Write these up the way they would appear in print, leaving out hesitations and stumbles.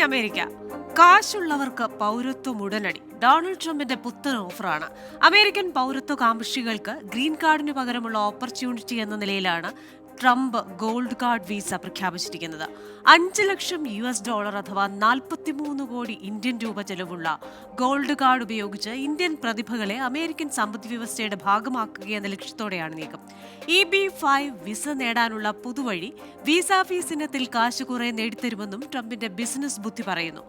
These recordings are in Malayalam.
അമേരിക്ക. കാശുള്ളവർക്ക് പൗരത്വം ഉടനടി. ഡൊണാൾഡ് ട്രംപിന്റെ പുത്തൻ ഓഫറാണ്. അമേരിക്കൻ പൗരത്വ കാംക്ഷികൾക്ക് ഗ്രീൻ കാർഡിന് പകരമുള്ള ഓപ്പർച്യൂണിറ്റി എന്ന നിലയിലാണ് ട്രംപ് ഗോൾഡ് കാർഡ് വിസ പ്രഖ്യാപിച്ചിരിക്കുന്നത്. $5 ലക്ഷം അഥവാ 43 കോടി ഇന്ത്യൻ രൂപ ചെലവുള്ള ഗോൾഡ് കാർഡ് ഉപയോഗിച്ച് ഇന്ത്യൻ പ്രതിഭകളെ അമേരിക്കൻ സമ്പദ് വ്യവസ്ഥയുടെ ഭാഗമാക്കുകയെന്ന ലക്ഷ്യത്തോടെയാണ് നീക്കം. EB-5 വിസ നേടാനുള്ള പുതുവഴി. വിസ ഫീസ് ഇനത്തിൽ കാശ് കുറെ നേടിത്തരുമെന്നും ട്രംപിന്റെ ബിസിനസ് ബുദ്ധി പറയുന്നു.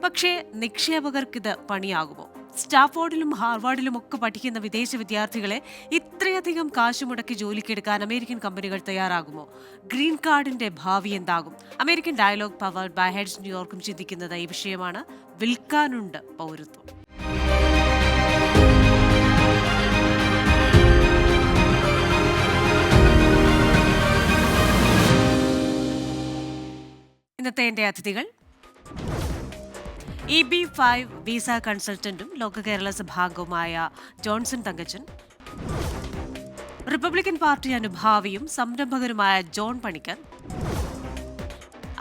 പക്ഷേ നിക്ഷേപകർക്കിത് പണിയാകുമോ? സ്റ്റാഫോർഡിലും ഹാർവാർഡിലും ഒക്കെ പഠിക്കുന്ന വിദേശ വിദ്യാർത്ഥികളെ ഇത്രയധികം കാശ് മുടക്കി ജോലിക്കെടുക്കാൻ അമേരിക്കൻ കമ്പനികൾ തയ്യാറാകുമോ? ഗ്രീൻ കാർഡിന്റെ ഭാവി എന്താകും? American dialogue powered by Hedge ന്യൂയോർക്കും ചിന്തിക്കുന്നത് ഈ വിഷയമാണ്. വിൽക്കാനുണ്ട് പൗരത്വം. ഇന്നത്തെ എന്റെ അതിഥികൾ EB-5 വിസ കൺസൾട്ടന്റും ലോക കേരള സഭാംഗവുമായ ജോൺസൺ തങ്കച്ചൻ, റിപ്പബ്ലിക്കൻ പാർട്ടി അനുഭാവിയും സംരംഭകരുമായ ജോൺ പണിക്കർ,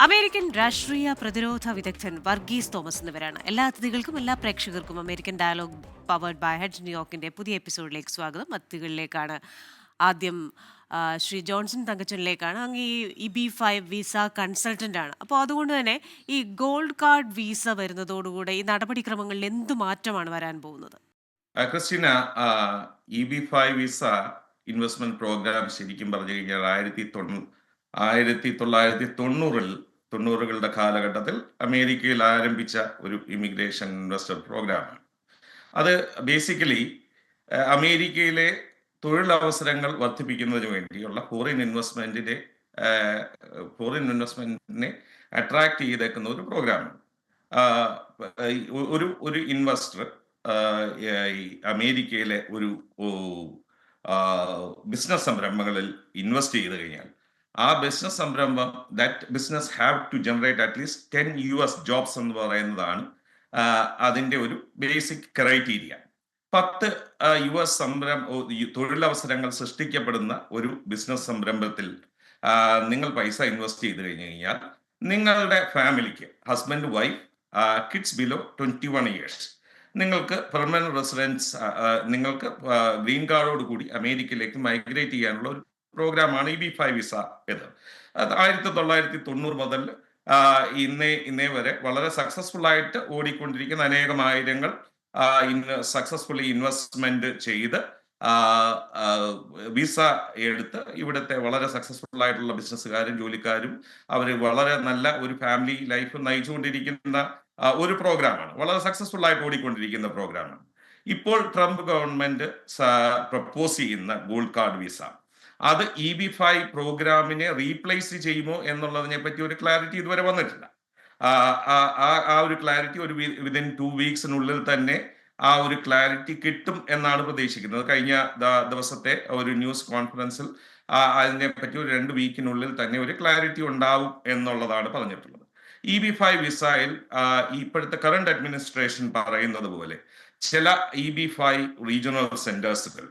അമേരിക്കൻ രാഷ്ട്രീയ പ്രതിരോധ വിദഗ്ധൻ വർഗീസ് തോമസ് എന്നിവരാണ്. എല്ലാ അതിഥികൾക്കും എല്ലാ പ്രേക്ഷകർക്കും American dialogue powered by Hedge ന്യൂയോർക്കിന്റെ പുതിയ എപ്പിസോഡിലേക്ക് സ്വാഗതം. അതിഥികളിലേക്കാണ് ആദ്യം ശ്രീ ജോൺസൺ തങ്കച്ചനിലേക്കാണ്. അങ്ങ് ഈ EB-5 വിസ കൺസൾട്ടന്റ് ആണ്. അപ്പോൾ അതുകൊണ്ട് തന്നെ ഈ ഗോൾഡ് കാർഡ് വിസ വരുന്നതോടുകൂടെ ഈ നടപടിക്രമങ്ങളിൽ എന്ത് മാറ്റമാണ് വരാൻ പോകുന്നത്? Christina, EB-5 visa investment programme ശരിക്കും പറഞ്ഞു കഴിഞ്ഞാൽ 1990കളുടെ കാലഘട്ടത്തിൽ അമേരിക്കയിൽ ആരംഭിച്ച ഒരു ഇമിഗ്രേഷൻ ഇൻവെസ്റ്റർ പ്രോഗ്രാമാണ്. അത് ബേസിക്കലി അമേരിക്കയിലെ തൊഴിലവസരങ്ങൾ വർദ്ധിപ്പിക്കുന്നതിന് വേണ്ടിയുള്ള ഫോറിൻ ഇൻവെസ്റ്റ്മെന്റിനെ അട്രാക്ട് ചെയ്തേക്കുന്ന ഒരു പ്രോഗ്രാമാണ്. ഒരു ഇൻവെസ്റ്റർ അമേരിക്കയിലെ ഒരു ബിസിനസ് സംരംഭങ്ങളിൽ ഇൻവെസ്റ്റ് ചെയ്ത് കഴിഞ്ഞാൽ ആ ബിസിനസ് സംരംഭം that business have to generate at least 10 US jobs എന്ന് പറയുന്നതാണ് അതിൻ്റെ ഒരു ബേസിക് ക്രൈറ്റീരിയ. 10 US തൊഴിലവസരങ്ങൾ സൃഷ്ടിക്കപ്പെടുന്ന ഒരു ബിസിനസ് സംരംഭത്തിൽ നിങ്ങൾ പൈസ ഇൻവെസ്റ്റ് ചെയ്ത് കഴിഞ്ഞു കഴിഞ്ഞാൽ നിങ്ങളുടെ ഫാമിലിക്ക്, husband, wife, kids below 21 years, നിങ്ങൾക്ക് പെർമനന്റ് റെസിഡൻസ്, നിങ്ങൾക്ക് ഗ്രീൻ കാർഡോട് കൂടി അമേരിക്കയിലേക്ക് മൈഗ്രേറ്റ് ചെയ്യാനുള്ള ഒരു പ്രോഗ്രാമാണ് EB-5 വിസ. ഇത് 1990 മുതൽ ഇന്നേ വരെ വളരെ സക്സസ്ഫുൾ ആയിട്ട് ഓടിക്കൊണ്ടിരിക്കുന്ന അനേകമായിരങ്ങൾ സക്സസ്ഫുള്ളി ഇൻവെസ്റ്റ്മെന്റ് ചെയ്ത് വിസ എടുത്ത് ഇവിടുത്തെ വളരെ സക്സസ്ഫുൾ ആയിട്ടുള്ള ബിസിനസ്സുകാരും ജോലിക്കാരും അവർ വളരെ നല്ല ഒരു ഫാമിലി ലൈഫ് നയിച്ചുകൊണ്ടിരിക്കുന്ന ഒരു പ്രോഗ്രാമാണ്. വളരെ സക്സസ്ഫുൾ ആയിട്ട് ഓടിക്കൊണ്ടിരിക്കുന്ന പ്രോഗ്രാമാണ്. ഇപ്പോൾ ട്രംപ് ഗവൺമെന്റ് പ്രപ്പോസ് ചെയ്യുന്ന ഗോൾഡ് കാർഡ് വിസ അത് EB-5 പ്രോഗ്രാമിനെ റീപ്ലേസ് ചെയ്യുമോ എന്നുള്ളതിനെ പറ്റി ഒരു ക്ലാരിറ്റി ഇതുവരെ വന്നിട്ടില്ല. ആ ഒരു ക്ലാരിറ്റി ഒരു വിതിൻ 2 വീക്സിനുള്ളിൽ തന്നെ ആ ഒരു ക്ലാരിറ്റി കിട്ടും എന്നാണ് പ്രതീക്ഷിക്കുന്നത്. കഴിഞ്ഞ ദിവസത്തെ ഒരു ന്യൂസ് കോൺഫറൻസിൽ അതിനെ പറ്റി ഒരു 2 വീക്കിനുള്ളിൽ തന്നെ ഒരു ക്ലാരിറ്റി ഉണ്ടാവും എന്നുള്ളതാണ് പറഞ്ഞിട്ടുള്ളത്. EB-5 വിസയിൽ ഇപ്പോഴത്തെ കറണ്ട് അഡ്മിനിസ്ട്രേഷൻ പറയുന്നത് പോലെ ചില EB-5 റീജിയണൽ സെന്റേഴ്സുകൾ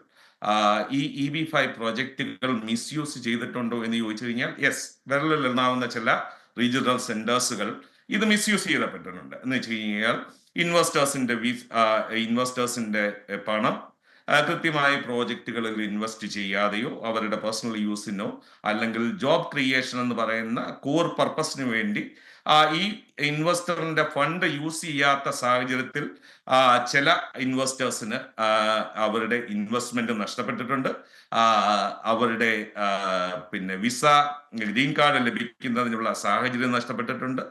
ഈ EB-5 പ്രോജക്റ്റുകൾ മിസ്യൂസ് ചെയ്തിട്ടുണ്ടോ എന്ന് ചോദിച്ചു കഴിഞ്ഞാൽ യെസ്, വിരലിൽ എണ്ണാവുന്ന ചില റീജിയണൽ സെന്റേഴ്സുകൾ ഇത് മിസ്യൂസ് ചെയ്യപ്പെട്ടിട്ടുണ്ട്. എന്ന് വെച്ച് കഴിഞ്ഞാൽ ഇൻവെസ്റ്റേഴ്സിന്റെ പണം കൃത്യമായ പ്രോജക്റ്റുകളിൽ ഇൻവെസ്റ്റ് ചെയ്യാതെയോ അവരുടെ പേഴ്സണൽ യൂസിനോ അല്ലെങ്കിൽ ജോബ് ക്രിയേഷൻ എന്ന് പറയുന്ന കോർ പർപ്പസിന് വേണ്ടി ഈ ഇൻവെസ്റ്ററിന്റെ ഫണ്ട് യൂസ് ചെയ്യാത്ത സാഹചര്യത്തിൽ ചില ഇൻവെസ്റ്റേഴ്സിന് അവരുടെ ഇൻവെസ്റ്റ്മെന്റ് നഷ്ടപ്പെട്ടിട്ടുണ്ട്. അവരുടെ വിസ, ഗ്രീൻ കാർഡ് ലഭിക്കുന്നതിനുള്ള സാഹചര്യം നഷ്ടപ്പെട്ടിട്ടുണ്ട്.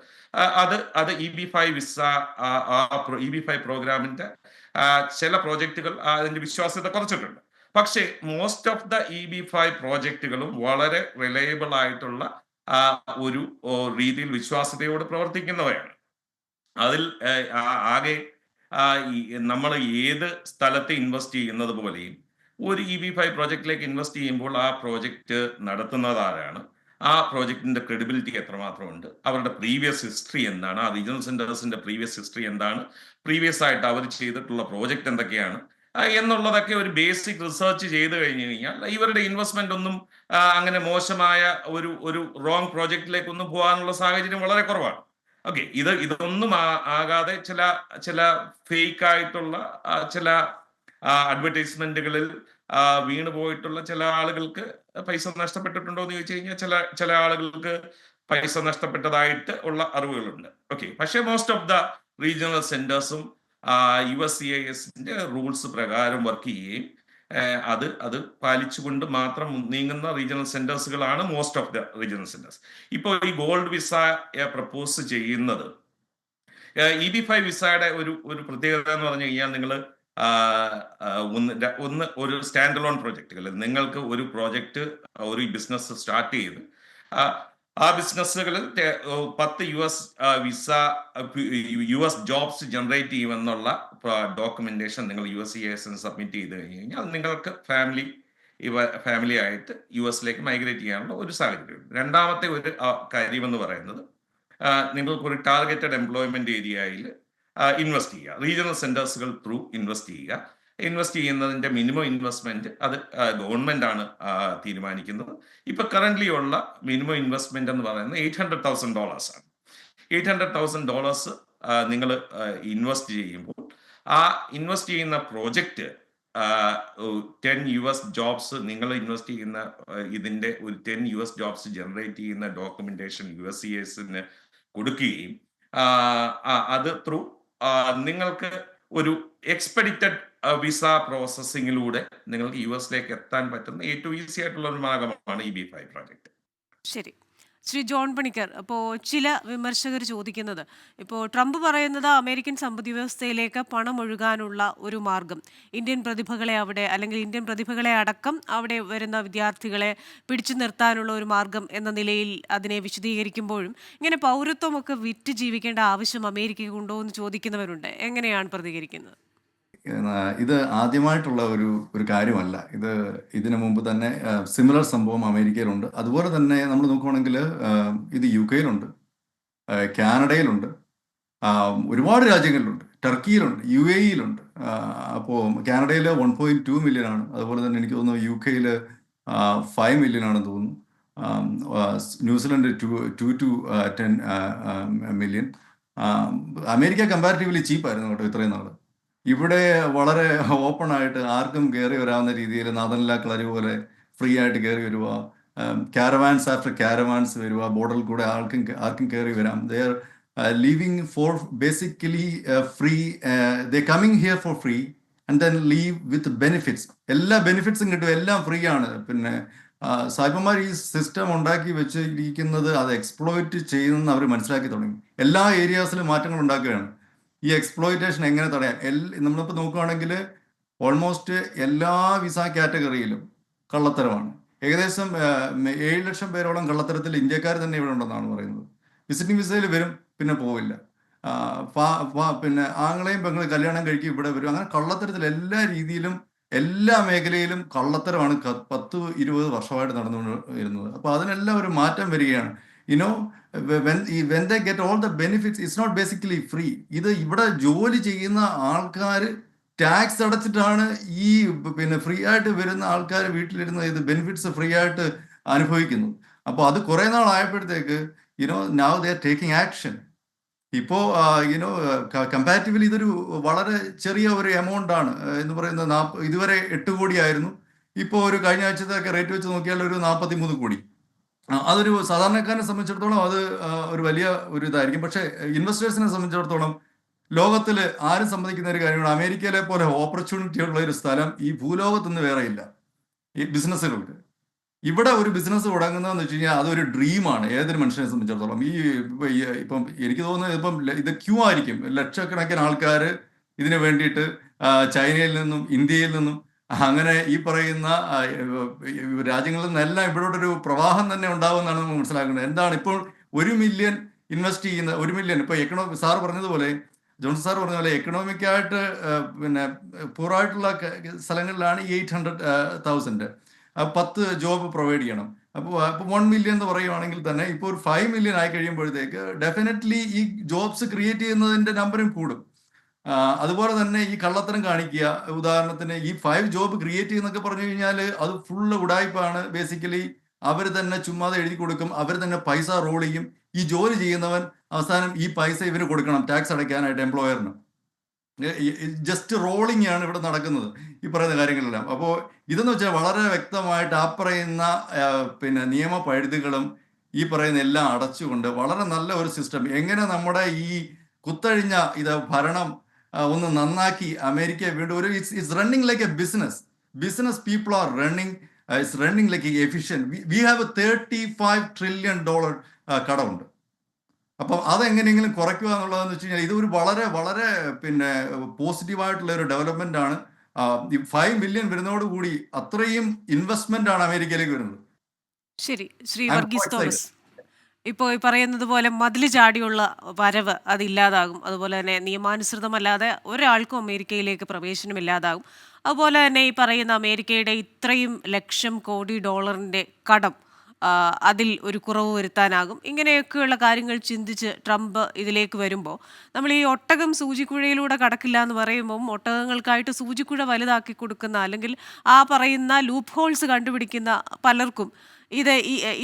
അത് EB-5 വിസ EB-5 പ്രോഗ്രാമിന്റെ ചില പ്രോജക്റ്റുകൾ അതിന്റെ വിശ്വാസ്യത കുറച്ചിട്ടുണ്ട്. പക്ഷേ മോസ്റ്റ് ഓഫ് ദ EB-5 പ്രോജക്റ്റുകളും വളരെ റിലയബിൾ ആയിട്ടുള്ള ഒരു രീതിയിൽ വിശ്വാസ്യതയോട് പ്രവർത്തിക്കുന്നവയാണ്. അതിൽ ആകെ നമ്മൾ ഏത് സ്ഥലത്ത് ഇൻവെസ്റ്റ് ചെയ്യുന്നത് പോലെയും ഒരു EB-5 പ്രോജക്റ്റിലേക്ക് ഇൻവെസ്റ്റ് ചെയ്യുമ്പോൾ ആ പ്രോജക്റ്റ് നടത്തുന്നത് ആരാണ്, ആ പ്രോജക്റ്റിന്റെ ക്രെഡിബിലിറ്റി എത്രമാത്രം ഉണ്ട്, അവരുടെ പ്രീവിയസ് ഹിസ്റ്ററി എന്താണ്, ആ റീജിയണൽ സെന്റേഴ്സിന്റെ പ്രീവിയസ് ഹിസ്റ്ററി എന്താണ്, പ്രീവിയസ് ആയിട്ട് അവർ ചെയ്തിട്ടുള്ള പ്രോജക്റ്റ് എന്തൊക്കെയാണ് എന്നുള്ളതൊക്കെ ഒരു ബേസിക് റിസർച്ച് ചെയ്ത് കഴിഞ്ഞു കഴിഞ്ഞാൽ ഇവരുടെ ഇൻവെസ്റ്റ്മെന്റ് ഒന്നും അങ്ങനെ മോശമായ ഒരു റോങ് പ്രോജക്റ്റിലേക്കൊന്നും പോകാനുള്ള സാഹചര്യം വളരെ കുറവാണ്. ഓക്കെ. ഇതൊന്നും ആകാതെ ചില ചില ഫേക്ക് ആയിട്ടുള്ള ചില അഡ്വർടൈസ്മെന്റുകളിൽ വീണ് പോയിട്ടുള്ള ചില ആളുകൾക്ക് പൈസ നഷ്ടപ്പെട്ടിട്ടുണ്ടോ എന്ന് ചോദിച്ചു കഴിഞ്ഞാൽ ചില ചില ആളുകൾക്ക് പൈസ നഷ്ടപ്പെട്ടതായിട്ട് ഉള്ള അറിവുകളുണ്ട്. ഓക്കെ. പക്ഷേ മോസ്റ്റ് ഓഫ് ദ റീജിയണൽ സെന്റേഴ്സും USCISന്റെ റൂൾസ് പ്രകാരം വർക്ക് ചെയ്യുകയും അത് അത് പാലിച്ചുകൊണ്ട് മാത്രം നീങ്ങുന്ന റീജിയണൽ സെന്റേഴ്സുകളാണ് most of the regional centres. ഇപ്പോൾ ഈ ഗോൾഡ് വിസ പ്രപ്പോസ് ചെയ്യുന്നത്, EB-5 വിസയുടെ ഒരു പ്രത്യേകത എന്ന് പറഞ്ഞു കഴിഞ്ഞാൽ നിങ്ങൾ ഒന്ന് ഒരു സ്റ്റാൻഡ് അലോൺ പ്രോജക്റ്റുകൾ, നിങ്ങൾക്ക് ഒരു പ്രോജക്റ്റ് ഒരു ബിസിനസ് സ്റ്റാർട്ട് ചെയ്ത് ആ ബിസിനസ്സുകൾ 10 വിസ US ജോബ്സ് ജനറേറ്റ് ചെയ്യുമെന്നുള്ള ഡോക്യുമെന്റേഷൻ നിങ്ങൾ USCIS സബ്മിറ്റ് ചെയ്ത് കഴിഞ്ഞ് കഴിഞ്ഞാൽ നിങ്ങൾക്ക് ഫാമിലി ആയിട്ട് US മൈഗ്രേറ്റ് ചെയ്യാനുള്ള ഒരു സാഹചര്യം. രണ്ടാമത്തെ ഒരു കാര്യമെന്ന് പറയുന്നത്, നിങ്ങൾക്ക് ഒരു ടാർഗറ്റഡ് എംപ്ലോയ്മെന്റ് ഏരിയയിൽ ഇൻവെസ്റ്റ് ചെയ്യുക. റീജിയണൽ സെന്റേഴ്സുകൾ ത്രൂ ഇൻവെസ്റ്റ് ചെയ്യുക. ഇൻവെസ്റ്റ് ചെയ്യുന്നതിന്റെ മിനിമം ഇൻവെസ്റ്റ്മെന്റ് അത് ഗവൺമെന്റ് ആണ് തീരുമാനിക്കുന്നത്. ഇപ്പൊ കറന്റ്ലി ഉള്ള മിനിമം ഇൻവെസ്റ്റ്മെന്റ് എന്ന് പറയുന്നത് $800,000 ആണ്. $800,000 നിങ്ങൾ ഇൻവെസ്റ്റ് ചെയ്യുമ്പോൾ ആ ഇൻവെസ്റ്റ് ചെയ്യുന്ന പ്രോജക്റ്റ് 10 ജോബ്സ്, നിങ്ങൾ ഇൻവെസ്റ്റ് ചെയ്യുന്ന ഇതിന്റെ ഒരു 10 ജോബ്സ് ജനറേറ്റ് ചെയ്യുന്ന ഡോക്യുമെന്റേഷൻ USCISന് കൊടുക്കുകയും അത് ത്രൂ നിങ്ങൾക്ക് ഒരു എക്സ്പെഡിറ്റഡ് വിസ പ്രോസസ്സിങ്ങിലൂടെ നിങ്ങൾക്ക് US എത്താൻ പറ്റുന്ന ഏറ്റവും ഈസി ആയിട്ടുള്ള ഒരു മാർഗമാണ് EB-5 പ്രോജക്റ്റ്. ശരി. ശ്രീ ജോൺ പണിക്കർ, അപ്പോൾ ചില വിമർശകർ ചോദിക്കുന്നത്, ഇപ്പോൾ ട്രംപ് പറയുന്നത് അമേരിക്കൻ സമ്പദ് വ്യവസ്ഥയിലേക്ക് പണം ഒഴുകാനുള്ള ഒരു മാർഗം, ഇന്ത്യൻ പ്രതിഭകളെ അവിടെ, അല്ലെങ്കിൽ ഇന്ത്യൻ പ്രതിഭകളെ അടക്കം അവിടെ വരുന്ന വിദ്യാർത്ഥികളെ പിടിച്ചു നിർത്താനുള്ള ഒരു മാർഗം എന്ന നിലയിൽ അതിനെ വിശദീകരിക്കുമ്പോഴും ഇങ്ങനെ പൗരത്വമൊക്കെ വിറ്റ് ജീവിക്കേണ്ട ആവശ്യം അമേരിക്കയ്ക്കുണ്ടോ എന്ന് ചോദിക്കുന്നവരുണ്ട്. എങ്ങനെയാണ് പ്രതികരിക്കുന്നത്? ഇത് ആദ്യമായിട്ടുള്ള ഒരു കാര്യമല്ല. ഇതിനു മുമ്പ് തന്നെ സിമിലർ സംഭവം അമേരിക്കയിലുണ്ട്. അതുപോലെ തന്നെ നമ്മൾ നോക്കുകയാണെങ്കിൽ ഇത് UK കാനഡയിലുണ്ട്, ഒരുപാട് രാജ്യങ്ങളിലുണ്ട്, ടർക്കിയിലുണ്ട്, UAE അപ്പോൾ കാനഡയിൽ 1.2 മില്യൺ ആണ്. അതുപോലെ തന്നെ എനിക്ക് തോന്നുന്നു UK 5 മില്യൺ ആണെന്ന് തോന്നുന്നു. New Zealand 2 to 10 million. America comparatively ചീപ്പായിരുന്നു കേട്ടോ ഇത്രയും നാൾ. ഇവിടെ വളരെ ഓപ്പൺ ആയിട്ട് ആർക്കും കയറി വരാവുന്ന രീതിയിൽ നാദൻലാ കളരി പോലെ ഫ്രീ ആയിട്ട് കയറി വരിക, കാരവാൻസ് ആഫ്റ്റർ കാരവാൻസ് വരിക, ബോർഡറിൽ കൂടെ ആർക്കും കയറി വരാം. They are leaving for basically free. They coming here for free and then leave with benefits. എല്ലാ ബെനിഫിറ്റ്സും കിട്ടും, എല്ലാം ഫ്രീ ആണ്. പിന്നെ സായിപ്പന്മാർ ഈ സിസ്റ്റം ഉണ്ടാക്കി വെച്ചിരിക്കുന്നത് അത് എക്സ്പ്ലോയിറ്റ് ചെയ്യുന്നെന്ന് അവർ മനസ്സിലാക്കി തുടങ്ങി. എല്ലാ ഏരിയാസിലും മാറ്റങ്ങൾ ഉണ്ടാക്കുകയാണ്. ഈ എക്സ്പ്ലോയിറ്റേഷൻ എങ്ങനെ തടയാം? നമ്മളിപ്പോൾ നോക്കുകയാണെങ്കിൽ ഓൾമോസ്റ്റ് എല്ലാ വിസ കാറ്റഗറിയിലും കള്ളത്തരമാണ്. ഏകദേശം 7 ലക്ഷം പേരോളം കള്ളത്തരത്തിൽ ഇന്ത്യക്കാർ തന്നെ ഇവിടെ ഉണ്ടെന്നാണ് പറയുന്നത്. വിസിറ്റിംഗ് വിസയിൽ വരും, പിന്നെ പോവില്ല. പിന്നെ ആങ്ങളെയും പെങ്ങളും കല്യാണം കഴിക്കും, ഇവിടെ വരും. അങ്ങനെ കള്ളത്തരത്തിൽ എല്ലാ രീതിയിലും എല്ലാ മേഖലയിലും കള്ളത്തരമാണ് 10-20 വർഷമായിട്ട് നടന്നുകൊണ്ടിരുന്നത്. അപ്പോൾ അതിനെല്ലാം ഒരു മാറ്റം വരികയാണ്. when they get all the benefits, it's not basically free. ഇത് ഇവിടെ ജോലി ചെയ്യുന്ന ആൾക്കാർ ടാക്സ് അടച്ചിട്ടാണ് ഈ പിന്നെ ഫ്രീ ആയിട്ട് വരുന്ന ആൾക്കാർ വീട്ടിലിരുന്ന് ഇത് ബെനിഫിറ്റ്സ് ഫ്രീ ആയിട്ട് അനുഭവിക്കുന്നു. അപ്പോൾ അത് കുറേ നാളായപ്പോഴത്തേക്ക് now they are taking action. ഇപ്പോൾ കമ്പാരിറ്റീവ്ലി ഇതൊരു വളരെ ചെറിയ ഒരു എമൗണ്ട് ആണ് എന്ന് പറയുന്നത്. ഇതുവരെ 8 കോടിയായിരുന്നു. ഇപ്പോൾ ഒരു കഴിഞ്ഞ ആഴ്ചത്തെ റേറ്റ് വെച്ച് നോക്കിയാൽ ഒരു 43 കോടി. അതൊരു സാധാരണക്കാരനെ സംബന്ധിച്ചിടത്തോളം അത് ഒരു വലിയ ഒരു ഇതായിരിക്കും. പക്ഷേ ഇൻവെസ്റ്റേഴ്സിനെ സംബന്ധിച്ചിടത്തോളം ലോകത്തിൽ ആരും സമ്മതിക്കുന്ന ഒരു കാര്യമാണ്, അമേരിക്കയിലെ പോലെ ഓപ്പർച്യൂണിറ്റി ഉള്ള ഒരു സ്ഥലം ഈ ഭൂലോകത്തുനിന്ന് വേറെ ഇല്ല ഈ ബിസിനസ്സുകൾക്ക്. ഇവിടെ ഒരു ബിസിനസ് തുടങ്ങുന്നതെന്ന് വെച്ച് കഴിഞ്ഞാൽ അതൊരു ഡ്രീമാണ് ഏതൊരു മനുഷ്യനെ സംബന്ധിച്ചിടത്തോളം. ഇപ്പം എനിക്ക് തോന്നുന്നത് ഇപ്പം ഇത് ക്യൂ ആയിരിക്കും. ലക്ഷക്കണക്കിന് ആൾക്കാർ ഇതിനു വേണ്ടിയിട്ട് ചൈനയിൽ നിന്നും ഇന്ത്യയിൽ നിന്നും അങ്ങനെ ഈ പറയുന്ന രാജ്യങ്ങളിൽ നിന്നെല്ലാം ഇവിടോട്ടൊരു പ്രവാഹം തന്നെ ഉണ്ടാവുമെന്നാണ് നമ്മൾ മനസ്സിലാക്കുന്നത്. എന്താണ് ഇപ്പോൾ 1 മില്യൺ ഇൻവെസ്റ്റ് ചെയ്യുന്ന 1 മില്യൺ ഇപ്പോൾ സാർ പറഞ്ഞതുപോലെ, ജോൺസൺ സാർ പറഞ്ഞ പോലെ എക്കണോമിക്കായിട്ട് പിന്നെ പൂറായിട്ടുള്ള സ്ഥലങ്ങളിലാണ് ഈ 800,000 10 ജോബ് പ്രൊവൈഡ് ചെയ്യണം. അപ്പോൾ 1 മില്യൺ എന്ന് പറയുവാണെങ്കിൽ തന്നെ ഇപ്പോൾ ഒരു 5 മില്യൺ ആയി കഴിയുമ്പോഴത്തേക്ക് ഡെഫിനറ്റ്ലി ഈ ജോബ്സ് ക്രിയേറ്റ് ചെയ്യുന്നതിൻ്റെ നമ്പറും കൂടും. അതുപോലെ തന്നെ ഈ കള്ളത്തരം കാണിക്കുക, ഉദാഹരണത്തിന് ഈ 5 ജോബ് ക്രിയേറ്റ് ചെയ്യുന്നൊക്കെ പറഞ്ഞു കഴിഞ്ഞാൽ അത് ഫുള്ള് ഉടായ്പാണ്. ബേസിക്കലി അവർ തന്നെ ചുമ്മാതെ എഴുതി കൊടുക്കും, അവർ തന്നെ പൈസ റോൾ ചെയ്യും. ഈ ജോലി ചെയ്യുന്നവൻ അവസാനം ഈ പൈസ ഇവന് കൊടുക്കണം ടാക്സ് അടയ്ക്കാനായിട്ട് എംപ്ലോയറിന്. ജസ്റ്റ് റോളിംഗ് ആണ് ഇവിടെ നടക്കുന്നത് ഈ പറയുന്ന കാര്യങ്ങളെല്ലാം. അപ്പോൾ ഇതെന്ന് വെച്ചാൽ വളരെ വ്യക്തമായിട്ട് ആ പറയുന്ന പിന്നെ നിയമപരിധികളും ഈ പറയുന്ന എല്ലാം അടച്ചുകൊണ്ട് വളരെ നല്ല ഒരു സിസ്റ്റം എങ്ങനെ നമ്മുടെ ഈ കുത്തഴിഞ്ഞ ഭരണം ഒന്ന് നന്നാക്കി അമേരിക്ക വീണ്ടും ഒരു it's running like A business people are running it's running like efficient. We have $35 trillion കടമുണ്ട്. അപ്പം അതെങ്ങനെയെങ്കിലും കുറയ്ക്കുക എന്നുള്ളതെന്ന് വെച്ച് കഴിഞ്ഞാൽ ഇത് ഒരു വളരെ വളരെ പിന്നെ പോസിറ്റീവായിട്ടുള്ള ഒരു ഡെവലപ്മെന്റ് ആണ്. ഈ 5 മില്യൺ വരുന്നതോടുകൂടി അത്രയും ഇൻവെസ്റ്റ്മെന്റ് ആണ് അമേരിക്കയിലേക്ക് വരുന്നത്. ശരി, Shri I M Varghese quite Thomas, ഇപ്പോൾ ഈ പറയുന്നത് പോലെ മതിൽ ചാടിയുള്ള വരവ് അതില്ലാതാകും. അതുപോലെ തന്നെ നിയമാനുസൃതമല്ലാതെ ഒരാൾക്കും അമേരിക്കയിലേക്ക് പ്രവേശനം ഇല്ലാതാകും. അതുപോലെ തന്നെ ഈ പറയുന്ന അമേരിക്കയുടെ ഇത്രയും ലക്ഷം കോടി ഡോളറിൻ്റെ കടം അതിൽ ഒരു കുറവ് വരുത്താനാകും. ഇങ്ങനെയൊക്കെയുള്ള കാര്യങ്ങൾ ചിന്തിച്ച് ട്രംപ് ഇതിലേക്ക് വരുമ്പോൾ നമ്മൾ ഈ ഒട്ടകം സൂചിക്കുഴയിലൂടെ കടക്കില്ല എന്ന് പറയുമ്പം ഒട്ടകങ്ങൾക്കായിട്ട് സൂചിക്കുഴ വലുതാക്കി കൊടുക്കുന്ന അല്ലെങ്കിൽ ആ പറയുന്ന ലൂപ്പ് ഹോൾസ് കണ്ടുപിടിക്കുന്ന പലർക്കും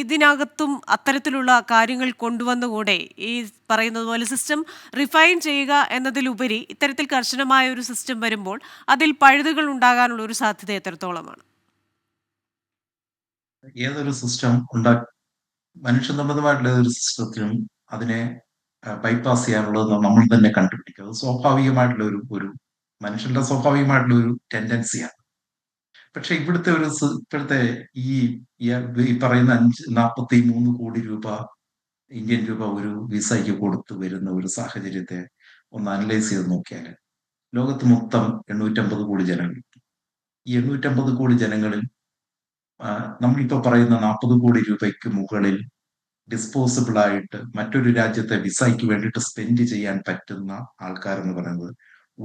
ഇതിനകത്തും അത്തരത്തിലുള്ള കാര്യങ്ങൾ കൊണ്ടുവന്നുകൂടെ ഈ പറയുന്നത് പോലെ സിസ്റ്റം റിഫൈൻ ചെയ്യുക എന്നതിലുപരി ഇത്തരത്തിൽ കർശനമായ ഒരു സിസ്റ്റം വരുമ്പോൾ അതിൽ പഴുതുകൾ ഉണ്ടാകാനുള്ള ഒരു സാധ്യത എത്രത്തോളമാണ്? ഏതൊരു സിസ്റ്റം മനുഷ്യനിർമ്മിതമായിട്ടുള്ള ഏതൊരു സിസ്റ്റത്തിനും അതിനെ ബൈപ്പാസ് ചെയ്യാനുള്ളത് നമ്മൾ തന്നെ കണ്ടുപിടിക്കുക. അത് സ്വാഭാവികമായിട്ടുള്ള ഒരു മനുഷ്യന്റെ സ്വാഭാവികമായിട്ടുള്ള ഒരു ടെൻഡൻസിയാണ്. പക്ഷെ ഇപ്പോഴത്തെ ഈ ഈ പറയുന്ന 43 കോടി രൂപ ഇന്ത്യൻ രൂപ ഒരു വിസയ്ക്ക് കൊടുത്തു വരുന്ന ഒരു സാഹചര്യത്തെ ഒന്ന് അനലൈസ് ചെയ്ത് നോക്കിയാൽ ലോകത്ത് മൊത്തം 850 കോടി ജനങ്ങൾ. ഈ 850 കോടി ജനങ്ങളിൽ നമ്മളിപ്പോ പറയുന്ന 40 കോടി രൂപയ്ക്ക് മുകളിൽ ഡിസ്പോസിബിൾ ആയിട്ട് മറ്റൊരു രാജ്യത്തെ വിസയ്ക്ക് വേണ്ടിയിട്ട് സ്പെൻഡ് ചെയ്യാൻ പറ്റുന്ന ആൾക്കാരെന്ന് പറയുന്നത്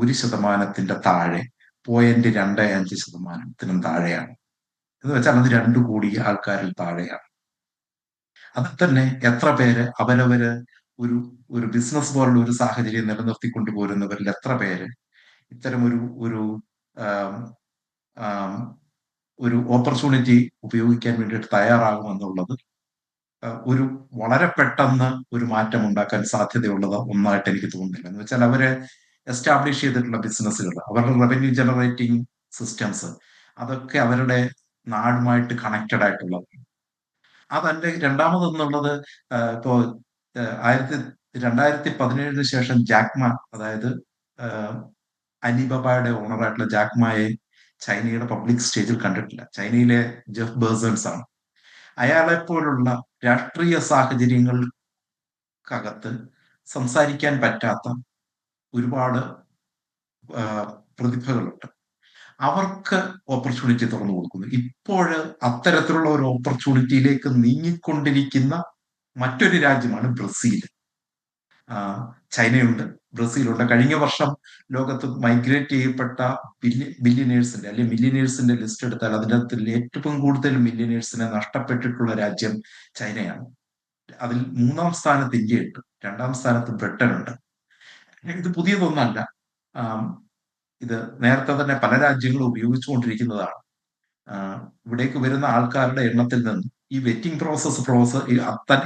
1% താഴെ 0.25% താഴെയാണ്. എന്ന് വെച്ചാൽ അത് 2 കോടി ആൾക്കാരിൽ താഴെയാണ്. അതിൽ തന്നെ എത്ര പേര് അവരവര് ഒരു ബിസിനസ് പോലുള്ള ഒരു സാഹചര്യം നിലനിർത്തിക്കൊണ്ടു പോരുന്നവരിൽ എത്ര പേര് ഇത്തരം ഒരു ഓപ്പർച്യൂണിറ്റി ഉപയോഗിക്കാൻ വേണ്ടിയിട്ട് തയ്യാറാകുമെന്നുള്ളത് ഒരു വളരെ പെട്ടെന്ന് ഒരു മാറ്റം ഉണ്ടാക്കാൻ സാധ്യതയുള്ളത് ഒന്നായിട്ട് എനിക്ക് തോന്നുന്നില്ല. എന്ന് വെച്ചാൽ അവര് എസ്റ്റാബ്ലിഷ് ചെയ്തിട്ടുള്ള ബിസിനസ്സുകൾ, അവരുടെ റവന്യൂ ജനറേറ്റിംഗ് സിസ്റ്റംസ്, അതൊക്കെ അവരുടെ നാടുമായിട്ട് കണക്റ്റഡ് ആയിട്ടുള്ളതാണ്. അതല്ല രണ്ടാമതെന്നുള്ളത് ഇപ്പോ 2017 ശേഷം ജാക്മ, അതായത് അലിബാബയുടെ ഓണറായിട്ടുള്ള ജാക്മയെ ചൈനയുടെ പബ്ലിക് സ്റ്റേജിൽ കണ്ടിട്ടില്ല. ചൈനയിലെ ജെഫ് ബേസൺസ് ആണ്. അയാളെ പോലുള്ള രാഷ്ട്രീയ സാഹചര്യങ്ങൾക്കകത്ത് സംസാരിക്കാൻ പറ്റാത്ത ഒരുപാട് പ്രതിഭകളുണ്ട്. അവർക്ക് ഓപ്പർച്യൂണിറ്റി തുറന്നു കൊടുക്കുന്നു. ഇപ്പോൾ അത്തരത്തിലുള്ള ഒരു ഓപ്പർച്യൂണിറ്റിയിലേക്ക് നീങ്ങിക്കൊണ്ടിരിക്കുന്ന മറ്റൊരു രാജ്യമാണ് ബ്രസീൽ. ചൈനയുണ്ട്, ബ്രസീലുണ്ട്. കഴിഞ്ഞ വർഷം ലോകത്ത് മൈഗ്രേറ്റ് ചെയ്യപ്പെട്ട ബില്യനേഴ്സിന്റെ അല്ലെങ്കിൽ മില്യനേഴ്സിന്റെ ലിസ്റ്റ് എടുത്താൽ അതിനകത്ത് ഏറ്റവും കൂടുതൽ മില്യനേഴ്സിനെ നഷ്ടപ്പെട്ടിട്ടുള്ള രാജ്യം ചൈനയാണ്. അതിൽ 3-ാം സ്ഥാനത്ത് ഇന്ത്യയുണ്ട്, 2-ാം സ്ഥാനത്ത് ബ്രിട്ടനുണ്ട്. ഇത് പുതിയതൊന്നല്ല. ഇത് നേരത്തെ തന്നെ പല രാജ്യങ്ങളും ഉപയോഗിച്ചുകൊണ്ടിരിക്കുന്നതാണ്. ഇവിടേക്ക് വരുന്ന ആൾക്കാരുടെ എണ്ണത്തിൽ നിന്ന് ഈ വെറ്റിംഗ് പ്രോസസ്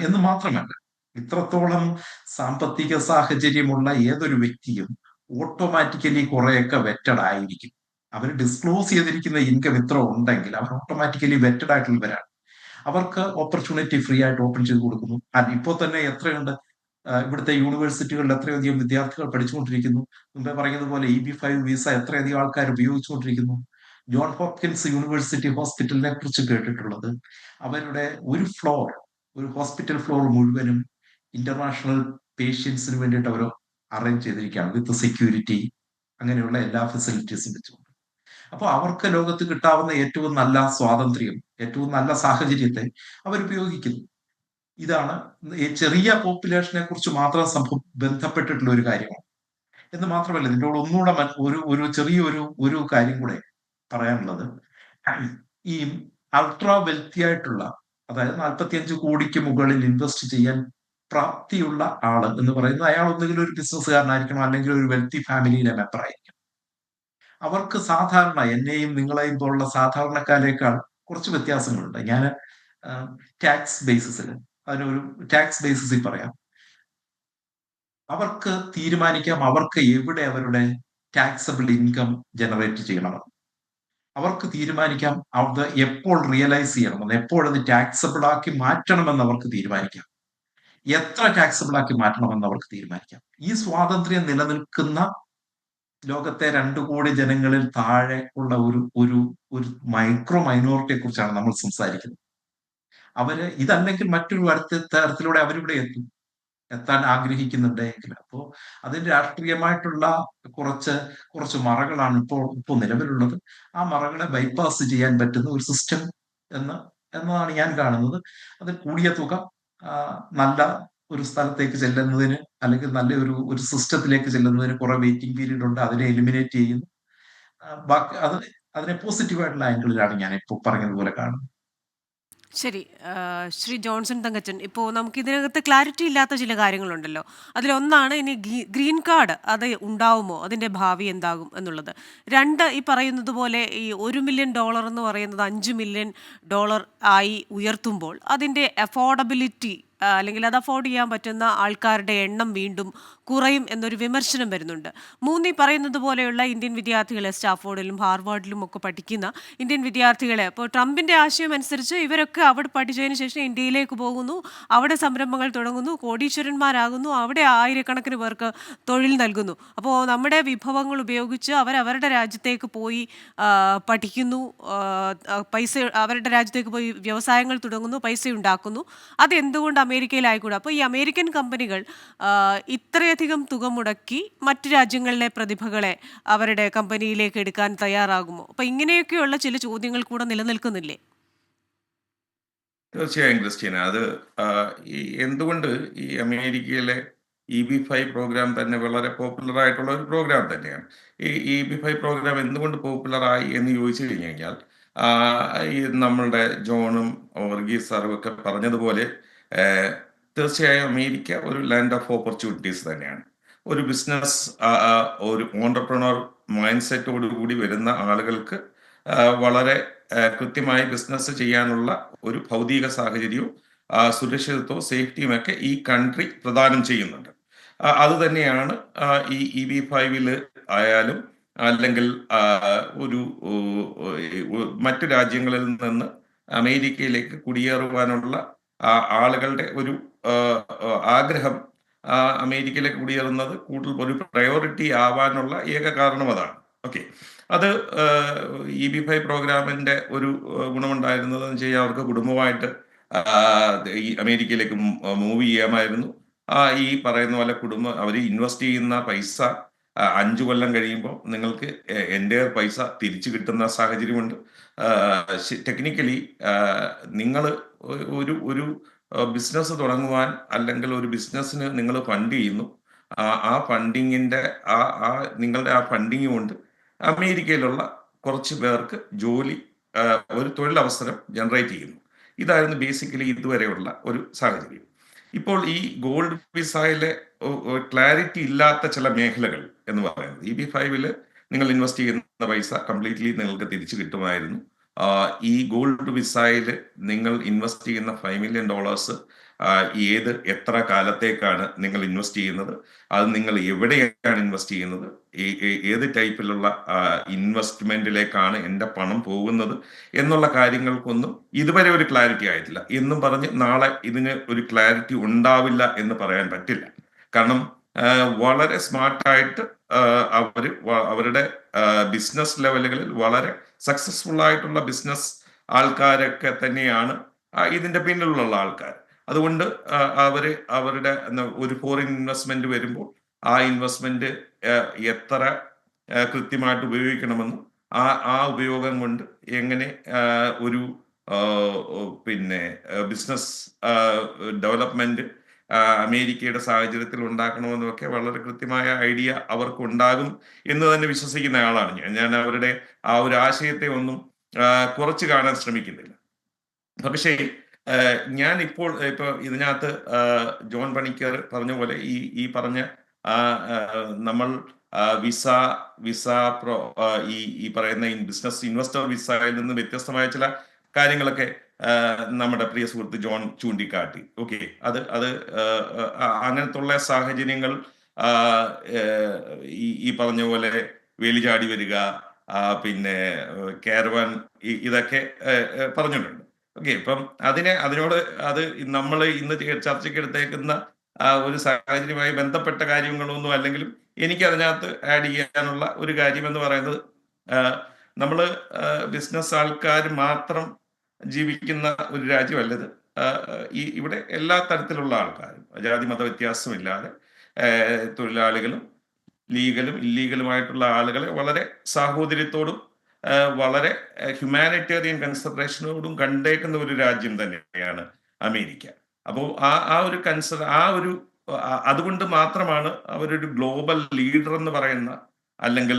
എന്ന് മാത്രമല്ല, ഇത്രത്തോളം സാമ്പത്തിക സാഹചര്യമുള്ള ഏതൊരു വ്യക്തിയും ഓട്ടോമാറ്റിക്കലി കുറെയൊക്കെ വെറ്റഡ് ആയിരിക്കും. അവർ ഡിസ്ക്ലോസ് ചെയ്തിരിക്കുന്ന ഇൻകം ഇത്ര ഉണ്ടെങ്കിൽ അവർ ഓട്ടോമാറ്റിക്കലി വെറ്റഡ് ആയിട്ടുള്ളവരാണ്. അവർക്ക് ഓപ്പർച്യൂണിറ്റി ഫ്രീ ആയിട്ട് ഓപ്പൺ ചെയ്ത് കൊടുക്കുന്നു. ഇപ്പോൾ തന്നെ എത്രയുണ്ട് ഇവിടുത്തെ യൂണിവേഴ്സിറ്റികളിൽ എത്രയധികം വിദ്യാർത്ഥികൾ പഠിച്ചുകൊണ്ടിരിക്കുന്നു. മുമ്പേ പറയുന്നതുപോലെ EB-5 വിസ എത്രയധികം ആൾക്കാർ ഉപയോഗിച്ചുകൊണ്ടിരിക്കുന്നു. ജോൺ ഹോപ്കിൻസ് യൂണിവേഴ്സിറ്റി ഹോസ്പിറ്റലിനെ കുറിച്ച് കേട്ടിട്ടുള്ളത്, അവരുടെ ഒരു ഹോസ്പിറ്റൽ ഫ്ലോർ മുഴുവനും ഇന്റർനാഷണൽ പേഷ്യൻസിന് വേണ്ടിയിട്ട് അവർ അറേഞ്ച് ചെയ്തിരിക്കുകയാണ് വിത്ത് സെക്യൂരിറ്റി, അങ്ങനെയുള്ള എല്ലാ ഫെസിലിറ്റീസും വെച്ചുകൊണ്ട്. അപ്പോൾ അവർക്ക് ലോകത്ത് കിട്ടാവുന്ന ഏറ്റവും നല്ല സ്വാതന്ത്ര്യം, ഏറ്റവും നല്ല സാഹചര്യത്തെ അവർ ഉപയോഗിക്കുന്നു. ഇതാണ് ചെറിയ പോപ്പുലേഷനെ കുറിച്ച് മാത്രം ബന്ധപ്പെട്ടിട്ടുള്ള ഒരു കാര്യമാണ്. എന്ന് മാത്രമല്ല, ഇതിനോട് ഒന്നുകൂടെ ഒരു ചെറിയൊരു കാര്യം കൂടെ പറയാനുള്ളത്, ഈ അൾട്രാ വെൽത്തി ആയിട്ടുള്ള, അതായത് 45 കോടിക്ക് മുകളിൽ ഇൻവെസ്റ്റ് ചെയ്യാൻ പ്രാപ്തിയുള്ള ആള് എന്ന് പറയുന്നത് അയാൾ ഒന്നുകിൽ ഒരു ബിസിനസ്സുകാരനായിരിക്കണം, അല്ലെങ്കിൽ ഒരു വെൽത്തി ഫാമിലിയിലെ മെമ്പർ ആയിരിക്കും. അവർക്ക് സാധാരണ എന്നെയും നിങ്ങളെയും പോലുള്ള സാധാരണക്കാരേക്കാൾ കുറച്ച് വ്യത്യാസങ്ങളുണ്ട്. ഞാൻ ടാക്സ് ബേസിസിൽ, അതിനൊരു ടാക്സ് ബേസിസിൽ പറയാം, അവർക്ക് തീരുമാനിക്കാം അവർക്ക് എവിടെ അവരുടെ ടാക്സബിൾ ഇൻകം ജനറേറ്റ് ചെയ്യണമെന്ന്. അവർക്ക് തീരുമാനിക്കാം അത് എപ്പോൾ റിയലൈസ് ചെയ്യണമെന്ന്, എപ്പോൾ അത് ടാക്സബിൾ ആക്കി മാറ്റണമെന്ന് അവർക്ക് തീരുമാനിക്കാം, എത്ര ടാക്സബിൾ ആക്കി മാറ്റണമെന്ന് അവർക്ക് തീരുമാനിക്കാം. ഈ സ്വാതന്ത്ര്യം നിലനിൽക്കുന്ന ലോകത്തെ 2 കോടി ജനങ്ങളിൽ താഴെ ഉള്ള ഒരു ഒരു ഒരു മൈക്രോ മൈനോറിറ്റിയെ കുറിച്ചാണ് നമ്മൾ സംസാരിക്കുന്നത്. അവര് ഇതല്ലെങ്കിൽ മറ്റൊരു തരത്തിലൂടെ അവരിവിടെ എത്താൻ ആഗ്രഹിക്കുന്നുണ്ടെങ്കിൽ, അപ്പോ അതിന്റെ രാഷ്ട്രീയമായിട്ടുള്ള കുറച്ച് കുറച്ച് മറകളാണ് ഇപ്പോൾ നിലവിലുള്ളത്. ആ മറകളെ ബൈപ്പാസ് ചെയ്യാൻ പറ്റുന്ന ഒരു സിസ്റ്റം എന്ന് എന്നതാണ് ഞാൻ കാണുന്നത്. അതിൽ കൂടിയ തുക നല്ല ഒരു സ്ഥലത്തേക്ക് ചെല്ലുന്നതിന്, അല്ലെങ്കിൽ നല്ല ഒരു സിസ്റ്റത്തിലേക്ക് ചെല്ലുന്നതിന് കുറെ വെയിറ്റിംഗ് പീരീഡ് ഉണ്ട്, അതിനെ എലിമിനേറ്റ് ചെയ്യുന്നു. ബാക്കി അതിനെ പോസിറ്റീവായിട്ടുള്ള ആംഗിളിലാണ് ഞാൻ ഇപ്പോൾ പറഞ്ഞതുപോലെ കാണുന്നത്. ശരി. ശ്രീ ജോൺസൺ തങ്കച്ചൻ, ഇപ്പോൾ നമുക്ക് ഇതിനകത്ത് ക്ലാരിറ്റി ഇല്ലാത്ത ചില കാര്യങ്ങളുണ്ടല്ലോ. അതിലൊന്നാണ് ഇനി ഗ്രീൻ കാർഡ് അത് ഉണ്ടാവുമോ, അതിൻ്റെ ഭാവി എന്താകും എന്നുള്ളത്. രണ്ട്, ഈ പറയുന്നത് പോലെ ഈ $1 മില്യൺ എന്ന് പറയുന്നത് $5 മില്യൺ ആയി ഉയർത്തുമ്പോൾ അതിൻ്റെ അഫോർഡബിലിറ്റി, അല്ലെങ്കിൽ അത് അഫോർഡ് ചെയ്യാൻ പറ്റുന്ന ആൾക്കാരുടെ എണ്ണം വീണ്ടും കുറയും എന്നൊരു വിമർശനം വരുന്നുണ്ട്. മൂന്ന്, ഈ പറയുന്നത് പോലെയുള്ള ഇന്ത്യൻ വിദ്യാർത്ഥികളെ, സ്റ്റാഫോർഡിലും ഹാർവാർഡിലും ഒക്കെ പഠിക്കുന്ന ഇന്ത്യൻ വിദ്യാർത്ഥികളെ, അപ്പോൾ ട്രംപിൻ്റെ ആശയം അനുസരിച്ച് ഇവരൊക്കെ അവിടെ പഠിച്ചതിന് ശേഷം ഇന്ത്യയിലേക്ക് പോകുന്നു, അവിടെ സംരംഭങ്ങൾ തുടങ്ങുന്നു, കോടീശ്വരന്മാരാകുന്നു, അവിടെ ആയിരക്കണക്കിന് പേർക്ക് തൊഴിൽ നൽകുന്നു. അപ്പോൾ നമ്മുടെ വിഭവങ്ങൾ ഉപയോഗിച്ച് അവരവരുടെ രാജ്യത്തേക്ക് പോയി പഠിക്കുന്നു, പൈസ അവരുടെ രാജ്യത്തേക്ക് പോയി വ്യവസായങ്ങൾ തുടങ്ങുന്നു, പൈസ ഉണ്ടാക്കുന്നു. അതെന്തുകൊണ്ട് അമേരിക്കയിലായിക്കൂടെ? അപ്പോൾ ഈ അമേരിക്കൻ കമ്പനികൾ ഇത്രയധികം തുക മുടക്കി മറ്റു രാജ്യങ്ങളിലെ പ്രതിഭകളെ അവരുടെ കമ്പനിയിലേക്ക് എടുക്കാൻ തയ്യാറാകുമോ? അപ്പോൾ ഇങ്ങനെയൊക്കെയുള്ള ചില ചോദ്യങ്ങൾ കൂടെ നിലനിൽക്കുന്നില്ലേ? തീർച്ചയായും ക്രിസ്റ്റ്യന, അത് എന്തുകൊണ്ട് ഈ അമേരിക്കയിലെ EB-5 പ്രോഗ്രാം തന്നെ വളരെ പോപ്പുലർ ആയിട്ടുള്ള ഒരു പ്രോഗ്രാം തന്നെയാണ്. ഈ EB-5 പ്രോഗ്രാം എന്തുകൊണ്ട് പോപ്പുലറായി എന്ന് ചോദിച്ചു കഴിഞ്ഞു കഴിഞ്ഞാൽ, ഈ നമ്മളുടെ ജോണും വർഗീസ് സാറും ഒക്കെ പറഞ്ഞതുപോലെ തീർച്ചയായും അമേരിക്ക ഒരു ലാൻഡ് ഓഫ് ഓപ്പർച്യൂണിറ്റീസ് തന്നെയാണ്. ഒരു ബിസിനസ്, ഒരു ഓണ്ടർപ്രണർ മൈൻഡ് സെറ്റോട് കൂടി വരുന്ന ആളുകൾക്ക് വളരെ കൃത്യമായി ബിസിനസ് ചെയ്യാനുള്ള ഒരു ഭൗതിക സാഹചര്യവും സുരക്ഷിതത്വവും സേഫ്റ്റിയും ഒക്കെ ഈ കൺട്രി പ്രദാനം ചെയ്യുന്നുണ്ട്. അത് തന്നെയാണ് ഈ EB-5 ആയാലും, അല്ലെങ്കിൽ ഒരു മറ്റു രാജ്യങ്ങളിൽ നിന്ന് അമേരിക്കയിലേക്ക് കുടിയേറുവാനുള്ള ആളുകളുടെ ഒരു ആഗ്രഹം, അമേരിക്കയിലേക്ക് കുടിയേറുന്നത് കൂടുതൽ ഒരു പ്രയോറിറ്റി ആവാനുള്ള ഏക കാരണം അതാണ്. ഓക്കെ, അത് EB-5 പ്രോഗ്രാമിന്റെ ഒരു ഗുണമുണ്ടായിരുന്നത് എന്ന് വെച്ച് കഴിഞ്ഞാൽ അവർക്ക് കുടുംബമായിട്ട് ഈ അമേരിക്കയിലേക്ക് മൂവ് ചെയ്യാമായിരുന്നു. ഈ പറയുന്ന പോലെ അവർ ഇൻവെസ്റ്റ് ചെയ്യുന്ന പൈസ 5 കൊല്ലം കഴിയുമ്പോൾ നിങ്ങൾക്ക് എൻ്റെ പൈസ തിരിച്ചു കിട്ടുന്ന സാഹചര്യമുണ്ട്. ടെക്നിക്കലി നിങ്ങൾ ഒരു ബിസിനസ് തുടങ്ങുവാൻ, അല്ലെങ്കിൽ ഒരു ബിസിനസ്സിന് നിങ്ങൾ ഫണ്ട് ചെയ്യുന്നു, ആ ഫണ്ടിങ്ങിന്റെ നിങ്ങളുടെ ആ ഫണ്ടിങ് കൊണ്ട് അമേരിക്കയിലുള്ള കുറച്ച് പേർക്ക് ഒരു തൊഴിലവസരം ജനറേറ്റ് ചെയ്യുന്നു. ഇതായിരുന്നു ബേസിക്കലി ഇതുവരെയുള്ള ഒരു സാഹചര്യം. ഇപ്പോൾ ഈ ഗോൾഡ് വിസയിലെ ക്ലാരിറ്റി ഇല്ലാത്ത ചില മേഖലകൾ എന്ന് പറയുന്നത്, EB-5 നിങ്ങൾ ഇൻവെസ്റ്റ് ചെയ്യുന്ന പൈസ കംപ്ലീറ്റ്ലി നിങ്ങൾക്ക് തിരിച്ചു കിട്ടുമായിരുന്നു. ഈ ഗോൾഡ് വിസയിൽ നിങ്ങൾ ഇൻവെസ്റ്റ് ചെയ്യുന്ന $5 മില്യൺ എത്ര കാലത്തേക്കാണ് നിങ്ങൾ ഇൻവെസ്റ്റ് ചെയ്യുന്നത്, അത് നിങ്ങൾ എവിടെയാണ് ഇൻവെസ്റ്റ് ചെയ്യുന്നത്, ഏത് ടൈപ്പിലുള്ള ഇൻവെസ്റ്റ്മെന്റിലേക്കാണ് എൻ്റെ പണം പോകുന്നത് എന്നുള്ള കാര്യങ്ങൾക്കൊന്നും ഇതുവരെ ഒരു ക്ലാരിറ്റി ആയിട്ടില്ല. എന്നും പറഞ്ഞ് നാളെ ഇതിന് ഒരു ക്ലാരിറ്റി ഉണ്ടാവില്ല എന്ന് പറയാൻ പറ്റില്ല. കാരണം വളരെ സ്മാർട്ടായിട്ട് അവരുടെ ബിസിനസ് ലെവലുകളിൽ വളരെ സക്സസ്ഫുൾ ആയിട്ടുള്ള ബിസിനസ് ആൾക്കാരൊക്കെ തന്നെയാണ് ഇതിന്റെ പിന്നിലുള്ള ആൾക്കാർ. അതുകൊണ്ട് അവരുടെ ഒരു ഫോറിൻ ഇൻവെസ്റ്റ്മെന്റ് വരുമ്പോൾ ആ ഇൻവെസ്റ്റ്മെന്റ് എത്ര കൃത്യമായിട്ട് ഉപയോഗിക്കണമെന്നും ആ ഉപയോഗം കൊണ്ട് എങ്ങനെ ഒരു ബിസിനസ് ഡെവലപ്മെന്റ് അമേരിക്കയുടെ സാഹചര്യത്തിൽ ഉണ്ടാക്കണമെന്നും ഒക്കെ വളരെ കൃത്യമായ ഐഡിയ അവർക്ക് ഉണ്ടാകും എന്ന് തന്നെ വിശ്വസിക്കുന്ന ആളാണ് ഞാൻ. അവരുടെ ആ ഒരു ആശയത്തെ ഒന്നും കുറച്ച് കാണാൻ ശ്രമിക്കുന്നില്ല. പക്ഷേ ഞാൻ ഇപ്പൊ ഇതിനകത്ത് ജോൺ പണിക്കർ പറഞ്ഞ പോലെ ഈ പറഞ്ഞ നമ്മൾ വിസ ഈ പറയുന്ന ബിസിനസ് ഇൻവെസ്റ്റർ വിസയിൽ നിന്ന് വ്യത്യസ്തമായ ചില കാര്യങ്ങളൊക്കെ നമ്മുടെ പ്രിയ സുഹൃത്ത് ജോൺ ചൂണ്ടിക്കാട്ടി. ഓക്കെ, അത് അങ്ങനത്തുള്ള സാഹചര്യങ്ങൾ ഈ പറഞ്ഞ പോലെ വേലിചാടി വരിക, പിന്നെ കാരവാൻ, ഇതൊക്കെ പറഞ്ഞിട്ടുണ്ട്. ഓക്കെ, ഇപ്പം അതിനോട് അത് നമ്മൾ ഇന്ന് ചർച്ചയ്ക്ക് എടുത്തേക്കുന്ന ഒരു സാഹചര്യവുമായി ബന്ധപ്പെട്ട കാര്യങ്ങളൊന്നും അല്ലെങ്കിലും എനിക്ക് അതിനകത്ത് ആഡ് ചെയ്യാനുള്ള ഒരു കാര്യം എന്ന് പറയുന്നത്, നമ്മൾ ബിസിനസ് ആൾക്കാർ മാത്രം ജീവിക്കുന്ന ഒരു രാജ്യമല്ലത്. ഇവിടെ എല്ലാ തരത്തിലുള്ള ആൾക്കാരും ജാതി മത വ്യത്യാസമില്ലാതെ തൊഴിലാളികളും ലീഗലും ഇല്ലീഗലുമായിട്ടുള്ള ആളുകളെ വളരെ സാഹോദര്യത്തോടും വളരെ ഹ്യൂമാനിറ്റേറിയൻ കൺസിഡറേഷനോടും കണ്ടേക്കുന്ന ഒരു രാജ്യം തന്നെയാണ് അമേരിക്ക. അപ്പോൾ അതുകൊണ്ട് മാത്രമാണ് അവരൊരു ഗ്ലോബൽ ലീഡർ എന്ന് പറയുന്ന, അല്ലെങ്കിൽ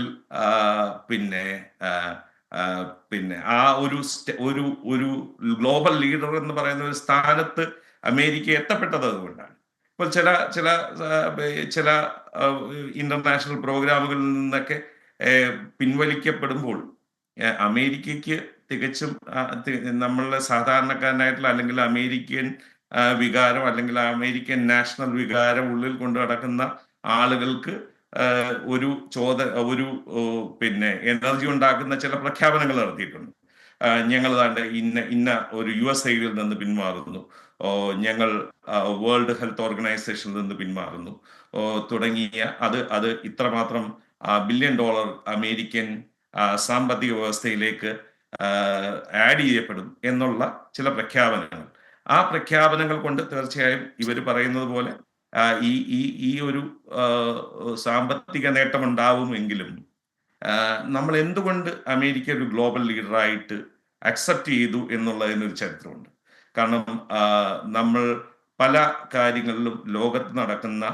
പിന്നെ ഒരു ഗ്ലോബൽ ലീഡർ എന്ന് പറയുന്ന ഒരു സ്ഥാനത്ത് അമേരിക്ക എത്തപ്പെട്ടത് അതുകൊണ്ടാണ്. ഇപ്പോൾ ചില ഇന്റർനാഷണൽ പ്രോഗ്രാമുകളിൽ നിന്നൊക്കെ പിൻവലിക്കപ്പെടുമ്പോൾ അമേരിക്കയ്ക്ക് തികച്ചും നമ്മളുടെ സാധാരണക്കാരനായിട്ടുള്ള, അല്ലെങ്കിൽ അമേരിക്കൻ വികാരം, അല്ലെങ്കിൽ അമേരിക്കൻ നാഷണൽ വികാരം ഉള്ളിൽ കൊണ്ടു നടക്കുന്ന ആളുകൾക്ക് ഒരു പിന്നെ എനർജി ഉണ്ടാക്കുന്ന ചില പ്രഖ്യാപനങ്ങൾ നടത്തിയിട്ടുണ്ട്. ഞങ്ങൾ ഇന്ന ഒരു USAID നിന്ന് പിന്മാറുന്നു, ഞങ്ങൾ വേൾഡ് ഹെൽത്ത് ഓർഗനൈസേഷനിൽ നിന്ന് പിന്മാറുന്നു തുടങ്ങിയ അത് ഇത്രമാത്രം $1 ബില്യൺ അമേരിക്കൻ സാമ്പത്തിക വ്യവസ്ഥയിലേക്ക് ആഡ് ചെയ്യപ്പെടും എന്നുള്ള ചില പ്രഖ്യാപനങ്ങൾ. ആ പ്രഖ്യാപനങ്ങൾ കൊണ്ട് തീർച്ചയായും ഇവർ പറയുന്നത് പോലെ ഈ ഒരു സാമ്പത്തിക നേട്ടം ഉണ്ടാവുമെങ്കിലും നമ്മൾ എന്തുകൊണ്ട് അമേരിക്ക ഒരു ഗ്ലോബൽ ലീഡറായിട്ട് അക്സെപ്റ്റ് ചെയ്തു എന്നുള്ളതിനൊരു ചരിത്രമുണ്ട്. കാരണം നമ്മൾ പല കാര്യങ്ങളിലും ലോകത്ത് നടക്കുന്ന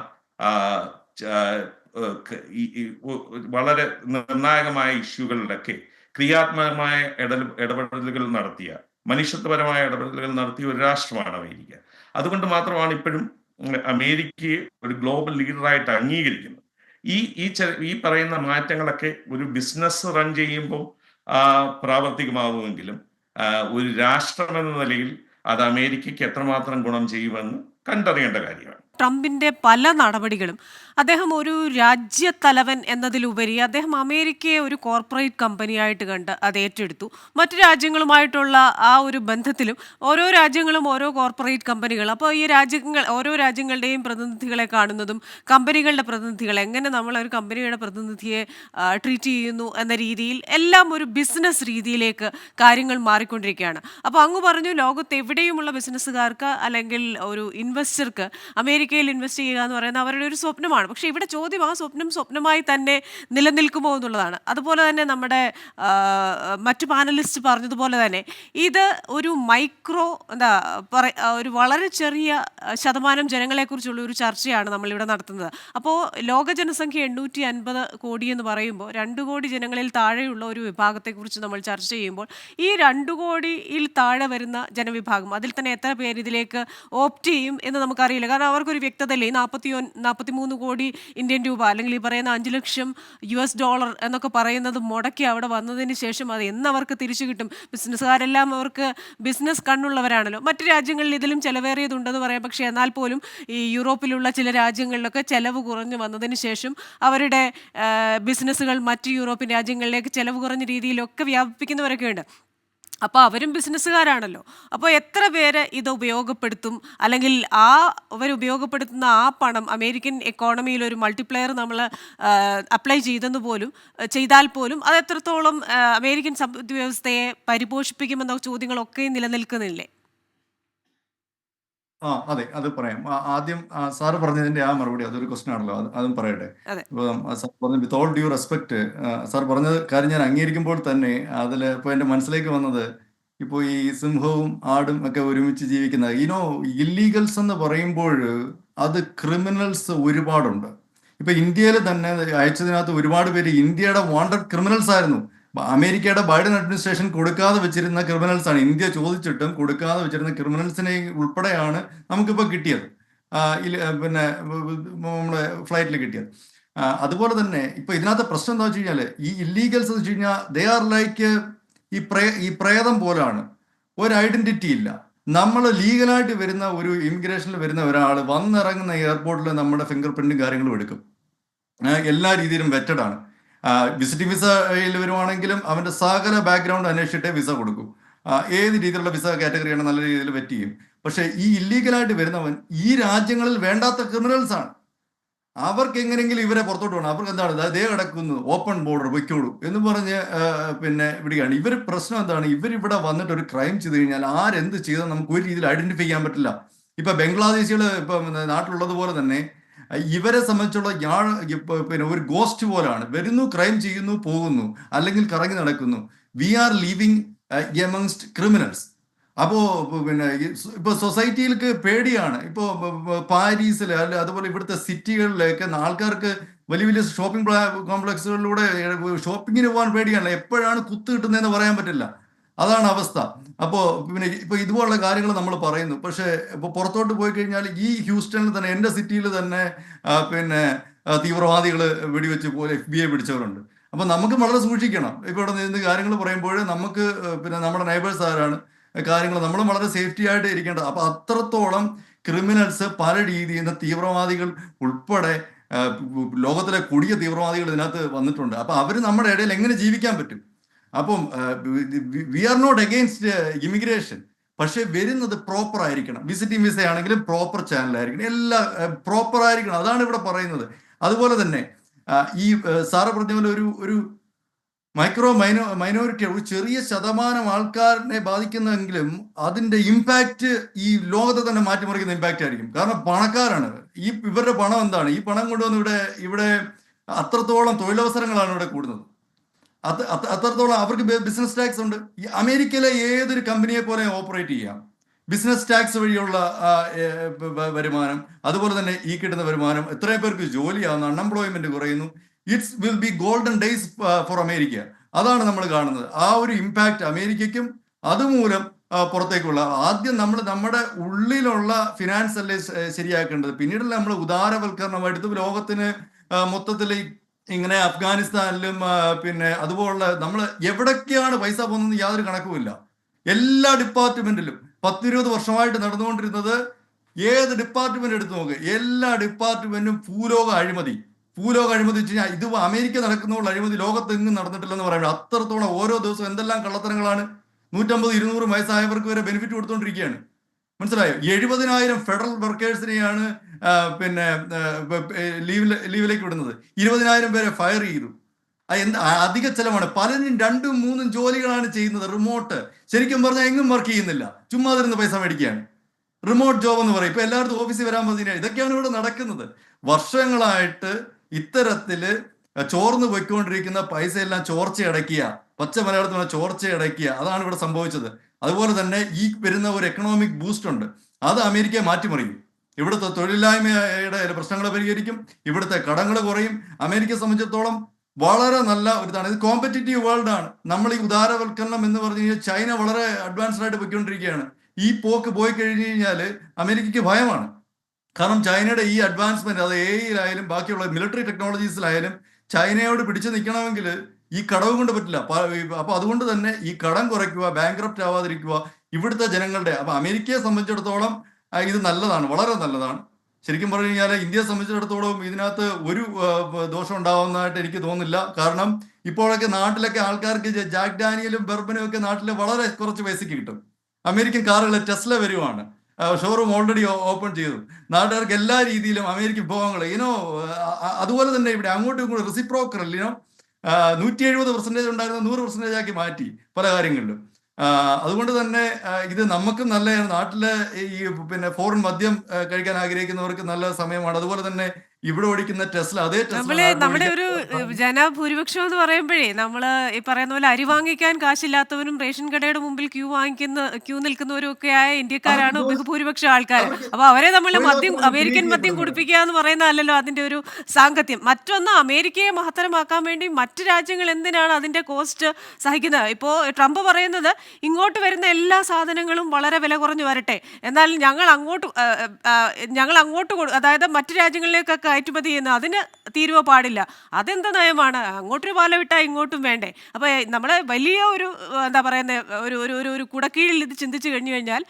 വളരെ നിർണായകമായ ഇഷ്യൂകളിലൊക്കെ ക്രിയാത്മകമായ ഇടപെടലുകൾ നടത്തിയ, മനുഷ്യത്വപരമായ ഇടപെടലുകൾ നടത്തിയ ഒരു രാഷ്ട്രമാണ് അമേരിക്ക. അതുകൊണ്ട് മാത്രമാണ് ഇപ്പോഴും അമേരിക്കയെ ഒരു ഗ്ലോബൽ ലീഡറായിട്ട് അംഗീകരിക്കുന്നത്. ഈ പറയുന്ന മാറ്റങ്ങളൊക്കെ ഒരു ബിസിനസ് റൺ ചെയ്യുമ്പോൾ പ്രാവർത്തികമാവുമെങ്കിലും ഒരു രാഷ്ട്രം എന്ന നിലയിൽ അത് അമേരിക്കയ്ക്ക് എത്രമാത്രം ഗുണം ചെയ്യുമെന്ന് കണ്ടറിയേണ്ട കാര്യമാണ്. ട്രംപിന്റെ പല നടപടികളും, അദ്ദേഹം ഒരു രാജ്യത്തലവൻ എന്നതിലുപരി അദ്ദേഹം അമേരിക്കയെ ഒരു കോർപ്പറേറ്റ് കമ്പനിയായിട്ട് കണ്ട് അത് ഏറ്റെടുത്തു. മറ്റു രാജ്യങ്ങളുമായിട്ടുള്ള ആ ഒരു ബന്ധത്തിലും ഓരോ രാജ്യങ്ങളും ഓരോ കോർപ്പറേറ്റ് കമ്പനികൾ, അപ്പോൾ ഈ ഓരോ രാജ്യങ്ങളുടെയും പ്രതിനിധികളെ കാണുന്നതും കമ്പനികളുടെ പ്രതിനിധികൾ എങ്ങനെ നമ്മളൊരു കമ്പനിയുടെ പ്രതിനിധിയെ ട്രീറ്റ് ചെയ്യുന്നു എന്ന രീതിയിൽ എല്ലാം ഒരു ബിസിനസ് രീതിയിലേക്ക് കാര്യങ്ങൾ മാറിക്കൊണ്ടിരിക്കുകയാണ്. അപ്പോൾ അങ്ങ് പറഞ്ഞു, ലോകത്ത് എവിടെയുമുള്ള ബിസിനസ്സുകാർക്ക് അല്ലെങ്കിൽ ഒരു ഇൻവെസ്റ്റർക്ക് അമേരിക്കയിൽ ഇൻവെസ്റ്റ് ചെയ്യുക എന്ന് പറയുന്നത് അവരുടെ ഒരു സ്വപ്നമാണ്. പക്ഷേ ഇവിടെ ചോദ്യം ആ സ്വപ്നമായി തന്നെ നിലനിൽക്കുമോ എന്നുള്ളതാണ്. അതുപോലെ തന്നെ നമ്മുടെ മറ്റു പാനലിസ്റ്റ് പറഞ്ഞതുപോലെ തന്നെ ഇത് ഒരു ഒരു വളരെ ചെറിയ ശതമാനം ജനങ്ങളെക്കുറിച്ചുള്ള ഒരു ചർച്ചയാണ് നമ്മളിവിടെ നടത്തുന്നത്. അപ്പോൾ ലോക ജനസംഖ്യ 850 കോടി എന്ന് പറയുമ്പോൾ 2 കോടി ജനങ്ങളിൽ താഴെയുള്ള ഒരു വിഭാഗത്തെക്കുറിച്ച് നമ്മൾ ചർച്ച ചെയ്യുമ്പോൾ ഈ 2 കോടിയിൽ താഴെ വരുന്ന ജനവിഭാഗം, അതിൽ തന്നെ എത്ര പേര് ഇതിലേക്ക് ഓപ്റ്റ് ചെയ്യും എന്ന് നമുക്കറിയില്ല. കാരണം അവർക്കൊരു വ്യക്തതയില്ലേ. 43 കോടി ഇന്ത്യൻ രൂപ, അല്ലെങ്കിൽ ഈ പറയുന്ന $5 ലക്ഷം എന്നൊക്കെ പറയുന്നത് മുടക്കി അവിടെ വന്നതിന് ശേഷം അത് എന്നവർക്ക് തിരിച്ചു കിട്ടും? ബിസിനസ്സുകാരെല്ലാം അവർക്ക് ബിസിനസ് കണ്ണുള്ളവരാണല്ലോ. മറ്റു രാജ്യങ്ങളിൽ ഇതിലും ചിലവേറിയതുണ്ടെന്ന് പറയാം. പക്ഷേ എന്നാൽ പോലും ഈ യൂറോപ്പിലുള്ള ചില രാജ്യങ്ങളിലൊക്കെ ചിലവ് കുറഞ്ഞു വന്നതിന് ശേഷം അവരുടെ ബിസിനസ്സുകൾ മറ്റ് യൂറോപ്യൻ രാജ്യങ്ങളിലേക്ക് ചിലവ് കുറഞ്ഞ രീതിയിലൊക്കെ വ്യാപിപ്പിക്കുന്നവരൊക്കെ ഉണ്ട്. അപ്പോൾ അവരും ബിസിനസ്സുകാരാണല്ലോ. അപ്പോൾ എത്ര പേര് ഇത് ഉപയോഗപ്പെടുത്തും, അല്ലെങ്കിൽ അവർ ഉപയോഗപ്പെടുത്തുന്ന ആ പണം അമേരിക്കൻ എക്കോണമിയിൽ ഒരു മൾട്ടിപ്ലയർ നമ്മൾ അപ്ലൈ ചെയ്താൽ പോലും അത് എത്രത്തോളം അമേരിക്കൻ സമ്പദ് വ്യവസ്ഥയെ പരിപോഷിപ്പിക്കുമെന്ന ചോദ്യങ്ങളൊക്കെ നിലനിൽക്കുന്നില്ലേ? അതെ, അത് പറയാം. ആദ്യം സാറ് പറഞ്ഞതിന്റെ ആ മറുപടി, അതൊരു ക്വസ്റ്റ്യൻ ആണല്ലോ, അതും പറയട്ടെ. ഇപ്പം സാർ പറഞ്ഞ with all due respect, sir പറഞ്ഞ കാര്യം ഞാൻ അംഗീകരിക്കുമ്പോൾ തന്നെ ഇപ്പോൾ എൻ്റെ മനസ്സിലേക്ക് വന്നത്, ഇപ്പോൾ ഈ സിംഹവും ആടും ഒക്കെ ഒരുമിച്ച് ജീവിക്കുന്ന ഇല്ലീഗൽസ് എന്ന് പറയുമ്പോൾ അത് ക്രിമിനൽസ് ഒരുപാടുണ്ട്. ഇപ്പൊ ഇന്ത്യയിൽ തന്നെ അയച്ചതിനകത്ത് ഒരുപാട് പേര് ഇന്ത്യയുടെ വാണ്ടഡ് ക്രിമിനൽസ് ആയിരുന്നു. അമേരിക്കയുടെ ബൈഡൻ അഡ്മിനിസ്ട്രേഷൻ കൊടുക്കാതെ വെച്ചിരുന്ന ക്രിമിനൽസ് ആണ്. ഇന്ത്യ ചോദിച്ചിട്ടും കൊടുക്കാതെ വെച്ചിരുന്ന ക്രിമിനൽസിനെ ഉൾപ്പെടെയാണ് നമുക്കിപ്പോൾ കിട്ടിയത്, പിന്നെ നമ്മുടെ ഫ്ലൈറ്റിൽ കിട്ടിയത്. അതുപോലെ തന്നെ ഇപ്പൊ ഇതിനകത്ത് പ്രശ്നം എന്താ വെച്ച് കഴിഞ്ഞാൽ, ഈ ഇല്ലീഗൽസ് എന്ന് വെച്ച് കഴിഞ്ഞാൽ ദേ ആർ ലൈക്ക് ഈ പ്രേതം പോലാണ്. ഒരു ഐഡന്റിറ്റി ഇല്ല. നമ്മൾ ലീഗലായിട്ട് വരുന്ന ഒരു ഇമിഗ്രേഷനിൽ വരുന്ന ഒരാൾ വന്നിറങ്ങുന്ന എയർപോർട്ടിൽ നമ്മുടെ ഫിംഗർ പ്രിന്റും കാര്യങ്ങളും എടുക്കും. എല്ലാ രീതിയിലും വെറ്റഡ് ആണ്. വിസിറ്റിംഗ് വിസയിൽ വരുവാണെങ്കിലും അവന്റെ സകല ബാക്ക്ഗ്രൗണ്ട് അന്വേഷിച്ചിട്ടേ വിസ കൊടുക്കും. ഏത് രീതിയിലുള്ള വിസ കാറ്റഗറിയാണ് നല്ല രീതിയിൽ വെറ്റ് ചെയ്യും. പക്ഷെ ഈ ഇല്ലീഗലായിട്ട് വരുന്നവൻ ഈ രാജ്യങ്ങളിൽ വേണ്ടാത്ത ക്രിമിനൽസ് ആണ്. അവർക്ക് എങ്ങനെയെങ്കിലും ഇവരെ പുറത്തോട്ട് പോകണം. അവർക്ക് എന്താണ് ദേ കിടക്കുന്നു, ഓപ്പൺ ബോർഡർ പൊയ്ക്കോളൂ എന്ന് പറഞ്ഞ് പിന്നെ ഇവിടെയാണ് ഇവർ. പ്രശ്നം എന്താണ്, ഇവരിവിടെ വന്നിട്ട് ഒരു ക്രൈം ചെയ്ത് കഴിഞ്ഞാൽ ആരെന്ത് ചെയ്താൽ നമുക്ക് ഒരു രീതിയിൽ ഐഡന്റിഫൈ ചെയ്യാൻ പറ്റില്ല. ഇപ്പൊ ബംഗ്ലാദേശികൾ ഇപ്പൊ നാട്ടിലുള്ളത് പോലെ തന്നെ ഇവരെ സംബന്ധിച്ചുള്ള പിന്നെ ഒരു ഗോസ്റ്റ് പോലാണ്. വരുന്നു, ക്രൈം ചെയ്യുന്നു, പോകുന്നു, അല്ലെങ്കിൽ കറങ്ങി നടക്കുന്നു. We are living amongst criminals. അപ്പോ പിന്നെ ഇപ്പൊ സൊസൈറ്റിയിലേക്ക് പേടിയാണ്. ഇപ്പോ പാരീസിൽ അല്ലെ അതുപോലെ ഇവിടുത്തെ സിറ്റികളിലേക്ക് ആൾക്കാർക്ക് വലിയ വലിയ ഷോപ്പിംഗ് കോംപ്ലക്സുകളിലൂടെ ഷോപ്പിങ്ങിന് പോകാൻ പേടിയാണ്. എപ്പോഴാണ് കുത്ത് കിട്ടുന്നതെന്ന് പറയാൻ പറ്റില്ല. അതാണ് അവസ്ഥ. അപ്പോ പിന്നെ ഇപ്പൊ ഇതുപോലുള്ള കാര്യങ്ങൾ നമ്മൾ പറയുന്നു. പക്ഷെ ഇപ്പൊ പുറത്തോട്ട് പോയി കഴിഞ്ഞാൽ ഈ ഹ്യൂസ്റ്റണിൽ തന്നെ, എന്റെ സിറ്റിയിൽ തന്നെ പിന്നെ തീവ്രവാദികൾ വെടിവെച്ച് പോലെ FBI പിടിച്ചവരുണ്ട്. അപ്പൊ നമുക്ക് വളരെ സൂക്ഷിക്കണം. ഇപ്പൊ ഇവിടെ നിന്ന് കാര്യങ്ങൾ പറയുമ്പോൾ നമുക്ക് പിന്നെ നമ്മുടെ നൈബേഴ്സ് ആരാണ്, കാര്യങ്ങൾ നമ്മൾ വളരെ സേഫ്റ്റി ആയിട്ട് ഇരിക്കേണ്ടത്. അപ്പൊ അത്രത്തോളം ക്രിമിനൽസ് പല രീതിയിൽ നിന്ന് തീവ്രവാദികൾ ഉൾപ്പെടെ ലോകത്തിലെ കൊടിയ തീവ്രവാദികൾ ഇതിനകത്ത് വന്നിട്ടുണ്ട്. അപ്പൊ അവര് നമ്മുടെ ഇടയിൽ എങ്ങനെ ജീവിക്കാൻ പറ്റും? അപ്പം we are not against immigration. പക്ഷെ വരുന്നത് പ്രോപ്പർ ആയിരിക്കണം. വിസിറ്റിംഗ് വിസ ആണെങ്കിലും പ്രോപ്പർ ചാനലായിരിക്കണം, എല്ലാം പ്രോപ്പർ ആയിരിക്കണം. അതാണ് ഇവിടെ പറയുന്നത്. അതുപോലെ തന്നെ ഈ സാറ് പറഞ്ഞ പോലെ ഒരു മൈനോറിറ്റി, ഒരു ചെറിയ ശതമാനം ആൾക്കാരെ ബാധിക്കുന്നെങ്കിലും അതിന്റെ ഇമ്പാക്റ്റ് ഈ ലോകത്തെ തന്നെ മാറ്റിമറിക്കുന്ന ഇമ്പാക്റ്റ് ആയിരിക്കും. കാരണം പണക്കാരാണ്. ഇവരുടെ പണം എന്താണ്, ഈ പണം കൊണ്ടുവന്ന് ഇവിടെ അത്രത്തോളം തൊഴിലവസരങ്ങളാണ് ഇവിടെ കൂടുന്നത്. അത്രത്തോളം അവർക്ക് ബിസിനസ് ടാക്സ് ഉണ്ട്. ഈ അമേരിക്കയിലെ ഏതൊരു കമ്പനിയെ പോലെ ഓപ്പറേറ്റ് ചെയ്യാം. ബിസിനസ് ടാക്സ് വഴിയുള്ള വരുമാനം, അതുപോലെ തന്നെ ഈ കിട്ടുന്ന വരുമാനം, എത്രയും പേർക്ക് ജോലിയാവുന്നു, അൺഎംപ്ലോയ്മെന്റ് കുറയുന്നു. It's will be golden days for America. അതാണ് നമ്മൾ കാണുന്നത്. ആ ഒരു ഇമ്പാക്റ്റ് അമേരിക്കയ്ക്കും അതുമൂലം പുറത്തേക്കുള്ള, ആദ്യം നമ്മൾ നമ്മുടെ ഉള്ളിലുള്ള ഫിനാൻസ് അല്ലേ ശരിയാക്കേണ്ടത്. പിന്നീടല്ല നമ്മൾ ഉദാരവൽക്കരണം എടുത്ത് ലോകത്തിന് മൊത്തത്തിൽ ഇങ്ങനെ അഫ്ഗാനിസ്ഥാനിലും പിന്നെ അതുപോലുള്ള നമ്മൾ എവിടൊക്കെയാണ് പൈസ പോകുന്നത് യാതൊരു കണക്കുമില്ല. എല്ലാ ഡിപ്പാർട്ട്മെന്റിലും 10-20 വർഷമായിട്ട് നടന്നുകൊണ്ടിരുന്നത് ഏത് ഡിപ്പാർട്ട്മെന്റ് എടുത്തു നോക്ക്, എല്ലാ ഡിപ്പാർട്ട്മെന്റും ഭൂലോക അഴിമതി വെച്ച് കഴിഞ്ഞാൽ ഇത് അമേരിക്ക നടക്കുന്ന അഴിമതി ലോകത്തെങ്ങും നടന്നിട്ടില്ലെന്ന് പറയുന്നത്. അത്രത്തോളം ഓരോ ദിവസവും എന്തെല്ലാം കള്ളത്തരങ്ങളാണ്. 150-200 വയസ്സായവർക്ക് വരെ ബെനിഫിറ്റ് കൊടുത്തുകൊണ്ടിരിക്കുകയാണ്. മനസ്സിലായോ? 70,000 ഫെഡറൽ വർക്കേഴ്സിനെയാണ് പിന്നെ ലീവിലേക്ക് വിടുന്നത്. 20,000 പേരെ ഫയർ ചെയ്തു. അധിക ചെലവാണ്. പലരും 2-3 ജോലികളാണ് ചെയ്യുന്നത്. റിമോട്ട്, ശരിക്കും പറഞ്ഞാൽ എങ്ങും വർക്ക് ചെയ്യുന്നില്ല, ചുമ്മാ തരുന്ന പൈസ മേടിക്കുകയാണ്. റിമോട്ട് ജോബ് എന്ന് പറയും. ഇപ്പൊ എല്ലായിടത്തും ഓഫീസിൽ വരാൻ മതി. ഇതൊക്കെയാണ് ഇവിടെ നടക്കുന്നത്. വർഷങ്ങളായിട്ട് ഇത്തരത്തില് ചോർന്നു പോയിക്കൊണ്ടിരിക്കുന്ന പൈസ എല്ലാം ചോർച്ചയടക്കുക, പച്ച മലയാളത്തിൽ ചോർച്ചയടക്കുക. അതാണ് ഇവിടെ സംഭവിച്ചത്. അതുപോലെ തന്നെ ഈ വരുന്ന ഒരു എക്കണോമിക് ബൂസ്റ്റ് ഉണ്ട്, അത് അമേരിക്കയെ മാറ്റിമറിക്കും. ഇവിടുത്തെ തൊഴിലില്ലായ്മയുടെ പ്രശ്നങ്ങൾ പരിഹരിക്കും, ഇവിടുത്തെ കടങ്ങൾ കുറയും. അമേരിക്കയെ സംബന്ധിച്ചിടത്തോളം വളരെ നല്ല ഒരു ഇതാണ്. ഇത് കോമ്പറ്റീറ്റീവ് വേൾഡ് ആണ്. നമ്മൾ ഈ ഉദാരവൽക്കരണം എന്ന് പറഞ്ഞു കഴിഞ്ഞാൽ ചൈന വളരെ അഡ്വാൻസ്ഡ് ആയിട്ട് പോയിക്കൊണ്ടിരിക്കുകയാണ്. ഈ പോക്ക് പോയി കഴിഞ്ഞു കഴിഞ്ഞാൽ അമേരിക്കയ്ക്ക് ഭയമാണ്. കാരണം ചൈനയുടെ ഈ അഡ്വാൻസ്മെന്റ്, അത് AI-യിലായാലും ബാക്കിയുള്ള മിലിറ്ററി ടെക്നോളജീസിലായാലും ചൈനയോട് പിടിച്ചു നിൽക്കണമെങ്കിൽ ഈ കടവും കൊണ്ട് പറ്റില്ല. അപ്പൊ അതുകൊണ്ട് തന്നെ ഈ കടം കുറയ്ക്കുക, ബാങ്ക്രപ്റ്റ് ആവാതിരിക്കുക ഇവിടുത്തെ ജനങ്ങളുടെ. അപ്പൊ അമേരിക്കയെ സംബന്ധിച്ചിടത്തോളം ഇത് നല്ലതാണ്, വളരെ നല്ലതാണ്. ശരിക്കും പറഞ്ഞു കഴിഞ്ഞാൽ ഇന്ത്യയെ സംബന്ധിച്ചിടത്തോളം ഇതിനകത്ത് ഒരു ദോഷം ഉണ്ടാവുന്നതായിട്ട് എനിക്ക് തോന്നുന്നില്ല. കാരണം ഇപ്പോഴൊക്കെ നാട്ടിലൊക്കെ ആൾക്കാർക്ക് ജാക്ക് ഡാനിയലും ബെർബനും ഒക്കെ നാട്ടിൽ വളരെ കുറച്ച് പൈസക്ക് കിട്ടും. അമേരിക്കൻ കാറുകൾ ടെസ്ല വരുവാണ്, ഷോറൂം ഓൾറെഡി ഓപ്പൺ ചെയ്തു. നാട്ടുകാർക്ക് എല്ലാ രീതിയിലും അമേരിക്കൻ വിഭവങ്ങൾ അതുപോലെ തന്നെ ഇവിടെ അങ്ങോട്ടും ഇങ്ങോട്ടും റെസിപ്രോക്കൽ 170% ഉണ്ടായിരുന്ന 100% ആക്കി മാറ്റി പല കാര്യങ്ങളിലും. അതുകൊണ്ട് തന്നെ ഇത് നമുക്കും നല്ല നാട്ടിലെ ഈ പിന്നെ ഫോറിൻ മദ്യം കഴിക്കാൻ ആഗ്രഹിക്കുന്നവർക്ക് നല്ല സമയമാണ്. അതുപോലെ തന്നെ ഇവിടെ ഓടിക്കുന്ന ടെസ്ല, അതേ നമ്മുടെ ഒരു ജനഭൂരിപക്ഷം എന്ന് പറയുമ്പോഴേ നമ്മള് ഈ പറയുന്ന പോലെ അരി വാങ്ങിക്കാൻ കാശില്ലാത്തവരും റേഷൻ കടയുടെ മുമ്പിൽ ക്യൂ നിൽക്കുന്നവരും ഒക്കെ ആയ ഇന്ത്യക്കാരാണ് ബഹുഭൂരിപക്ഷം ആൾക്കാർ. അപ്പൊ അവരെ നമ്മൾ അമേരിക്കൻ മദ്യം കുടിപ്പിക്കുക എന്ന് പറയുന്നതല്ലല്ലോ അതിന്റെ ഒരു സാങ്കത്യം. മറ്റൊന്ന്, അമേരിക്കയെ മഹത്തരമാക്കാൻ വേണ്ടി മറ്റു രാജ്യങ്ങൾ എന്തിനാണ് അതിന്റെ കോസ്റ്റ് സഹിക്കുന്നത്? ഇപ്പോ ട്രംപ് പറയുന്നത് ഇങ്ങോട്ട് വരുന്ന എല്ലാ സാധനങ്ങളും വളരെ വില കുറഞ്ഞു വരട്ടെ, എന്നാൽ ഞങ്ങൾ അങ്ങോട്ട് അതായത് മറ്റു രാജ്യങ്ങളിലേക്കൊക്കെ കയറ്റുമതി ചെയ്യുന്നത്, അതിന് തീരുവ പാടില്ല. അതെന്ത് നയമാണ്? അങ്ങോട്ടൊരു പാല വിട്ടാൽ ഇങ്ങോട്ടും വേണ്ടേ? അപ്പോൾ നമ്മൾ വലിയ ഒരു എന്താ പറയുന്നത്, ഒരു ഒരു ഒരു ഒരു കുടക്കീഴിൽ ഇത് ചിന്തിച്ചു കഴിഞ്ഞു കഴിഞ്ഞാൽ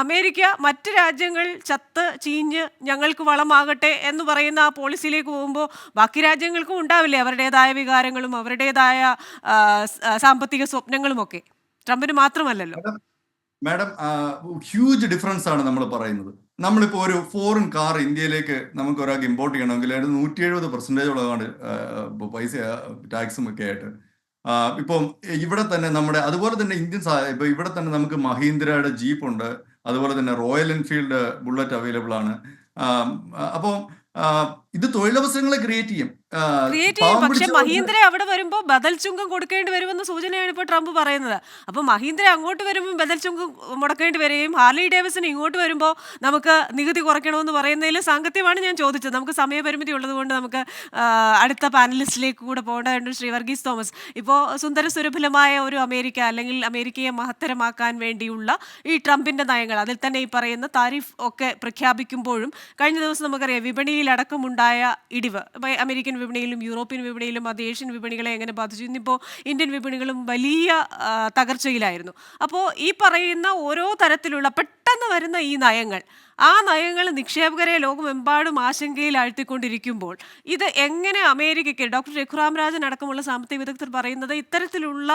അമേരിക്ക മറ്റ് രാജ്യങ്ങൾ ചത്ത് ചീഞ്ഞ് ഞങ്ങൾക്ക് വളമാകട്ടെ എന്ന് പറയുന്ന ആ പോളിസിയിലേക്ക് പോകുമ്പോൾ ബാക്കി രാജ്യങ്ങൾക്കും ഉണ്ടാവില്ലേ അവരുടേതായ വികാരങ്ങളും അവരുടേതായ സാമ്പത്തിക സ്വപ്നങ്ങളുമൊക്കെ? ട്രംപിന് മാത്രമല്ലല്ലോ. മാഡം, ഹ്യൂജ് ഡിഫറൻസ് ആണ് നമ്മൾ പറയുന്നത്. നമ്മളിപ്പോൾ ഒരു ഫോറിൻ കാർ ഇന്ത്യയിലേക്ക് നമുക്ക് ഒരാൾക്ക് ഇമ്പോർട്ട് ചെയ്യണമെങ്കിൽ അതിന് 170% പൈസ ടാക്സും ഒക്കെ ആയിട്ട്. ഇപ്പം ഇവിടെ തന്നെ നമ്മുടെ അതുപോലെ തന്നെ ഇന്ത്യൻ ഇപ്പൊ ഇവിടെ തന്നെ നമുക്ക് മഹീന്ദ്രയുടെ ജീപ്പ് ഉണ്ട്, അതുപോലെ തന്നെ റോയൽ എൻഫീൽഡ് ബുള്ളറ്റ് അവൈലബിൾ ആണ്. അപ്പം ഇത് തൊഴിലവസരങ്ങളെ ക്രിയേറ്റ് ചെയ്യും. പക്ഷെ മഹീന്ദ്ര അവിടെ വരുമ്പോൾ ബദൽ ചുങ്കം കൊടുക്കേണ്ടി വരുമെന്ന സൂചനയാണ് ഇപ്പോൾ ട്രംപ് പറയുന്നത്. അപ്പൊ മഹീന്ദ്ര അങ്ങോട്ട് വരുമ്പോൾ ബദൽ ചുങ്കം മുടക്കേണ്ടി വരികയും ഹാർലി ഡേവിഡ്സൺ ഇങ്ങോട്ട് വരുമ്പോൾ നമുക്ക് നികുതി കുറയ്ക്കണമെന്ന് പറയുന്നതിൽ സാങ്കത്യമാണ് ഞാൻ ചോദിച്ചത്. നമുക്ക് സമയപരിമിതി ഉള്ളത് കൊണ്ട് നമുക്ക് അടുത്ത പാനലിസ്റ്റിലേക്ക് കൂടെ പോകേണ്ടതുണ്ട്. ശ്രീ വർഗീസ് തോമസ്, ഇപ്പോൾ സുന്ദര സുരഭിലമായ ഒരു അമേരിക്ക, അല്ലെങ്കിൽ അമേരിക്കയെ മഹത്തരമാക്കാൻ വേണ്ടിയുള്ള ഈ ട്രംപിന്റെ നയങ്ങൾ, അതിൽ തന്നെ ഈ പറയുന്ന താരിഫ് ഒക്കെ പ്രഖ്യാപിക്കുമ്പോഴും കഴിഞ്ഞ ദിവസം നമുക്കറിയാം വിപണിയിലടക്കമുണ്ടായ ഇടിവ് അമേരിക്കൻ വിപണിയിലും യൂറോപ്യൻ വിപണിയിലും അത് ഏഷ്യൻ വിപണികളെ എങ്ങനെ ബാധിച്ചു? ഇന്നിപ്പോൾ ഇന്ത്യൻ വിപണികളും വലിയ തകർച്ചയിലായിരുന്നു. അപ്പോൾ ഈ പറയുന്ന ഓരോ തരത്തിലുള്ള പെട്ടെന്ന് വരുന്ന ഈ നയങ്ങൾ, ആ നയങ്ങൾ നിക്ഷേപകരെ ലോകമെമ്പാടും ആശങ്കയിൽ ആഴ്ത്തിക്കൊണ്ടിരിക്കുമ്പോൾ ഇത് എങ്ങനെ അമേരിക്കയ്ക്ക്, ഡോക്ടർ രഘുറാം രാജൻ അടക്കമുള്ള സാമ്പത്തിക വിദഗ്ധർ പറയുന്നത് ഇത്തരത്തിലുള്ള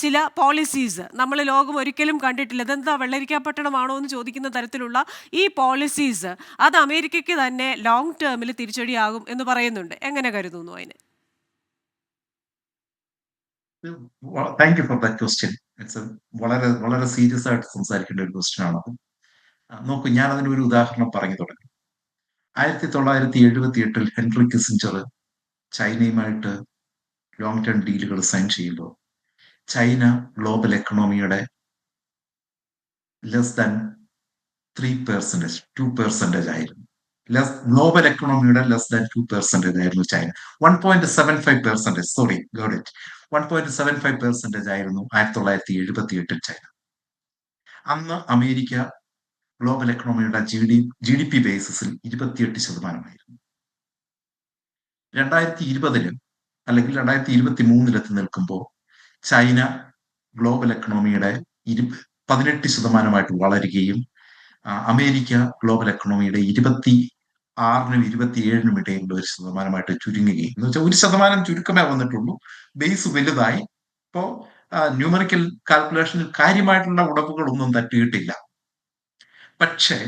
ചില പോളിസീസ് നമ്മൾ ലോകം ഒരിക്കലും കണ്ടിട്ടില്ല, ഇതെന്താ വെള്ളരിക്കാപ്പട്ടണമാണോ എന്ന് ചോദിക്കുന്ന തരത്തിലുള്ള ഈ പോളിസീസ് അത് അമേരിക്കയ്ക്ക് തന്നെ ലോങ് ടേമിൽ തിരിച്ചടിയാകും എന്ന് പറയുന്നുണ്ട്. എങ്ങനെ കരുതുന്നു അതിന്? Thank you for that question. It's വളരെ വളരെ സീരിയസ് ആയിട്ട് സംസാരിക്കേണ്ട ഒരു ക്വസ്റ്റ്യൻ ആണത്. നോക്കൂ, ഞാൻ അതിന് ഒരു ഉദാഹരണം പറഞ്ഞു തുടങ്ങി. 1978 ഹെൻറി കിസിഞ്ചർ ചൈനയുമായിട്ട് ലോങ് ടേം ഡീലുകൾ സൈൻ ചെയ്യുമ്പോൾ ചൈന ഗ്ലോബൽ എക്കണോമിയുടെ ലെസ് ദാൻ 3%, 2% ആയിരുന്നു. ഗ്ലോബൽ എക്കണോമിയുടെ ലെസ് ദാൻ 2% ആയിരുന്നു ചൈന. 1.75%, സോറി, ഗോട്ട് ഇറ്റ്, 1.75% ആയിരുന്നു 1978 ചൈന. അന്ന് അമേരിക്ക ഗ്ലോബൽ എക്കണോമിയുടെ ജി ഡി പി ബേസിസിൽ 28%. 2020 അല്ലെങ്കിൽ 2023 എത്തി നിൽക്കുമ്പോൾ ചൈന ഗ്ലോബൽ എക്കണോമിയുടെ 18% വളരുകയും അമേരിക്ക ഗ്ലോബൽ എക്കണോമിയുടെ 26-നും 27-നും ഇടയിലുള്ള 1% ചുരുങ്ങുകയും, എന്ന് വെച്ചാൽ 1% ചുരുക്കമേ വന്നിട്ടുള്ളൂ. ബേസ് വലുതായി. ഇപ്പോ ന്യൂമറിക്കൽ കാൽക്കുലേഷനിൽ കാര്യമായിട്ടുള്ള ഉടവുകളൊന്നും തട്ടിയിട്ടില്ല. പക്ഷേ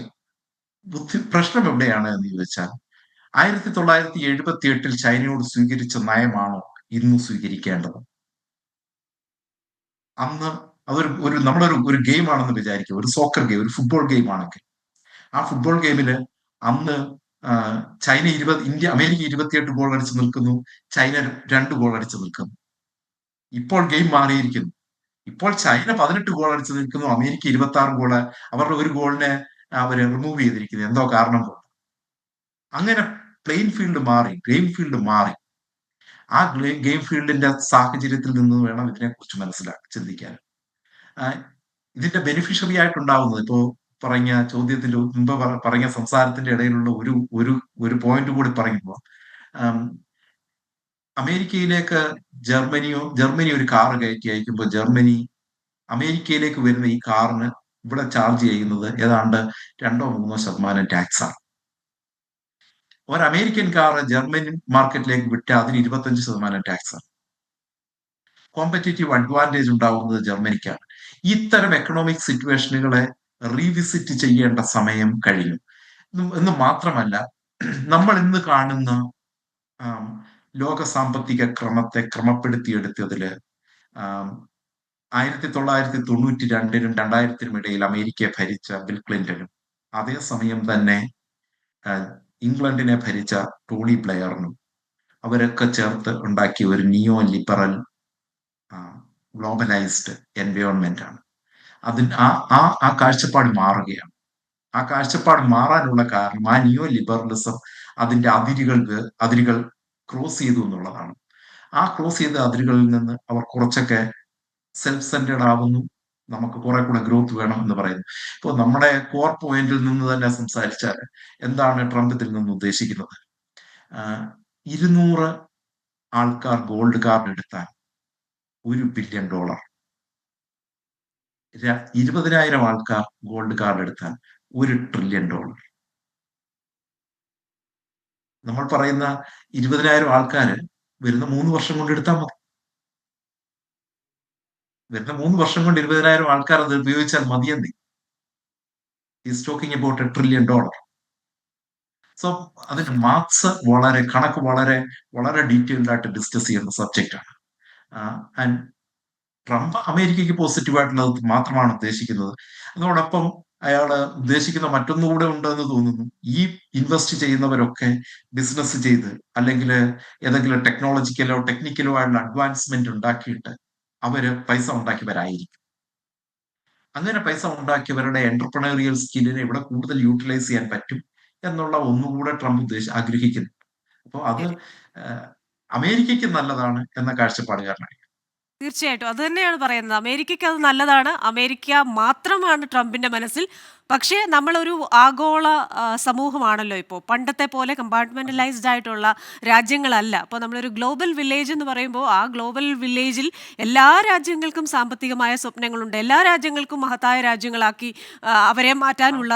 പ്രശ്നം എവിടെയാണ് എന്ന് ചോദിച്ചാൽ 1978 ചൈനയോട് സ്വീകരിച്ച നയമാണോ ഇന്ന് സ്വീകരിക്കേണ്ടത്? അന്ന് അതൊരു നമ്മളൊരു ഗെയിം ആണെന്ന് വിചാരിക്കുക, ഒരു സോക്കർ ഗെയിം, ഒരു ഫുട്ബോൾ ഗെയിം ആണെങ്കിൽ ആ ഫുട്ബോൾ ഗെയിമിൽ അന്ന് അമേരിക്ക 28 ഗോൾ അടിച്ച് നിൽക്കുന്നു, ചൈന 2 ഗോൾ അടിച്ച് നിൽക്കുന്നു. ഇപ്പോൾ ഗെയിം മാറിയിരിക്കുന്നു. ഇപ്പോൾ ചൈന 18 ഗോൾ അടിച്ച് നിൽക്കുന്നു, അമേരിക്ക 26 ഗോള്, അവരുടെ ഒരു ഗോളിനെ അവര് റിമൂവ് ചെയ്തിരിക്കുന്നു എന്തോ കാരണം കൊണ്ട്. അങ്ങനെ ഗെയിം ഫീൽഡ് മാറി. ആ ഗെയിം ഫീൽഡിന്റെ സാഹചര്യത്തിൽ നിന്ന് വേണം ഇതിനെക്കുറിച്ച് ചിന്തിക്കാൻ. ഇതിന്റെ ബെനിഫിഷ്യറി ആയിട്ടുണ്ടാവുന്നത്, ഇപ്പോ പറഞ്ഞ ചോദ്യത്തിന്റെ മുമ്പ് പറഞ്ഞ സംസാരത്തിന്റെ ഇടയിലുള്ള ഒരു പോയിന്റ് കൂടി പറയുമ്പോൾ, അമേരിക്കയിലേക്ക് ജർമ്മനി ഒരു കാർ കയറ്റി അയക്കുമ്പോൾ അമേരിക്കയിലേക്ക് വരുന്ന ഈ കാറിന് ഇവിടെ ചാർജ് ചെയ്യുന്നത് ഏതാണ്ട് 2-3% ടാക്സാണ്. ഒരു അമേരിക്കൻ കാർ ജർമ്മൻ മാർക്കറ്റിലേക്ക് വിട്ട് അതിന് 25% ടാക്സാണ്. കോമ്പറ്റേറ്റീവ് അഡ്വാൻറ്റേജ് ഉണ്ടാവുന്നത് ജർമ്മനിക്കാണ്. ഇത്തരം എക്കണോമിക് സിറ്റുവേഷനുകളെ റീവിസിറ്റ് ചെയ്യേണ്ട സമയം കഴിഞ്ഞു എന്ന് മാത്രമല്ല, നമ്മൾ ഇന്ന് കാണുന്ന ലോക സാമ്പത്തിക ക്രമത്തെ ക്രമപ്പെടുത്തിയെടുത്തതില് 1992-നും 2000-നും ഇടയിൽ അമേരിക്കയെ ഭരിച്ച ബിൽ ക്ലിന്റനും അതേസമയം തന്നെ ഇംഗ്ലണ്ടിനെ ഭരിച്ച ടോണി ബ്ലെയറിനും അവരൊക്കെ ചേർത്ത് ഉണ്ടാക്കിയ ഒരു നിയോ ലിബറൽ ഗ്ലോബലൈസ്ഡ് എൻവയോൺമെന്റ് ആണ്. ആ കാഴ്ചപ്പാട് മാറുകയാണ്. ആ കാഴ്ചപ്പാട് മാറാനുള്ള കാരണം ആ നിയോ ലിബറലിസം അതിന്റെ അതിരുകൾ ക്രോസ് ചെയ്തു എന്നുള്ളതാണ്. ആ ക്രോസ് ചെയ്ത അതിരുകളിൽ നിന്ന് അവർ കുറച്ചൊക്കെ സെൽഫ് സെന്റേഡ് ആവുന്നു. നമുക്ക് കുറെ കൂടെ ഗ്രോത്ത് വേണം എന്ന് പറയുന്നു. ഇപ്പോൾ നമ്മുടെ കോർ പോയിന്റിൽ നിന്ന് തന്നെ സംസാരിച്ചാൽ എന്താണ് ട്രംപ് ഇതിൽ നിന്ന് ഉദ്ദേശിക്കുന്നത്? 200 ആൾക്കാർ ഗോൾഡ് കാർഡ് എടുത്താൽ $1 ബില്യൺ, 20,000 ആൾക്കാർ ഗോൾഡ് കാർഡ് എടുത്താൽ $1 ട്രില്യൺ. നമ്മൾ പറയുന്ന 20,000 ആൾക്കാര് വരുന്ന 3 വർഷം കൊണ്ട് എടുത്താൽ മതി. വരുന്ന 3 വർഷം കൊണ്ട് 20,000 ആൾക്കാർ അത് ഉപയോഗിച്ചാൽ മതിയെന്നേ. Is talking about $1 trillion. So അതിന്റെ മാത്സ് കണക്ക് വളരെ ഡീറ്റെയിൽഡ് ആയിട്ട് ഡിസ്കസ് ചെയ്യുന്ന സബ്ജക്റ്റ് ആണ്. ആൻഡ് ട്രംപ് അമേരിക്കയ്ക്ക് പോസിറ്റീവായിട്ടുള്ളത് മാത്രമാണ് ഉദ്ദേശിക്കുന്നത്. അതോടൊപ്പം അയാൾ ഉദ്ദേശിക്കുന്ന മറ്റൊന്നുകൂടെ ഉണ്ടെന്ന് തോന്നുന്നു. ഈ ഇൻവെസ്റ്റ് ചെയ്യുന്നവരൊക്കെ ബിസിനസ് ചെയ്ത് അല്ലെങ്കിൽ ഏതെങ്കിലും ടെക്നിക്കലോ ആയിട്ടുള്ള അഡ്വാൻസ്മെന്റ് ഉണ്ടാക്കിയിട്ട് അവര് പൈസ ഉണ്ടാക്കിയവരായിരിക്കും. അങ്ങനെ പൈസ ഉണ്ടാക്കിയവരുടെ എന്റർപ്രണറിയൽ സ്കില്ലിനെ ഇവിടെ കൂടുതൽ യൂട്ടിലൈസ് ചെയ്യാൻ പറ്റും എന്നുള്ള ഒന്നുകൂടെ ട്രംപ് ആഗ്രഹിക്കുന്നു. അപ്പോൾ അത് അമേരിക്കയ്ക്ക് നല്ലതാണ് എന്ന കാഴ്ചപ്പാടുകാരനാണ്. തീർച്ചയായിട്ടും അത് തന്നെയാണ് പറയുന്നത്. അമേരിക്കയ്ക്ക് അത് നല്ലതാണ്. അമേരിക്ക മാത്രമാണ് ട്രംപിന്റെ മനസ്സിൽ. പക്ഷേ നമ്മളൊരു ആഗോള സമൂഹമാണല്ലോ ഇപ്പോൾ. പണ്ടത്തെ പോലെ കമ്പാർട്ട്മെന്റലൈസ്ഡ് ആയിട്ടുള്ള രാജ്യങ്ങളല്ല. അപ്പോൾ നമ്മളൊരു ഗ്ലോബൽ വില്ലേജ് എന്ന് പറയുമ്പോൾ ആ ഗ്ലോബൽ വില്ലേജിൽ എല്ലാ രാജ്യങ്ങൾക്കും സാമ്പത്തികമായ സ്വപ്നങ്ങളുണ്ട്. എല്ലാ രാജ്യങ്ങൾക്കും മഹത്തായ രാജ്യങ്ങളാക്കി അവരെ മാറ്റാനുള്ള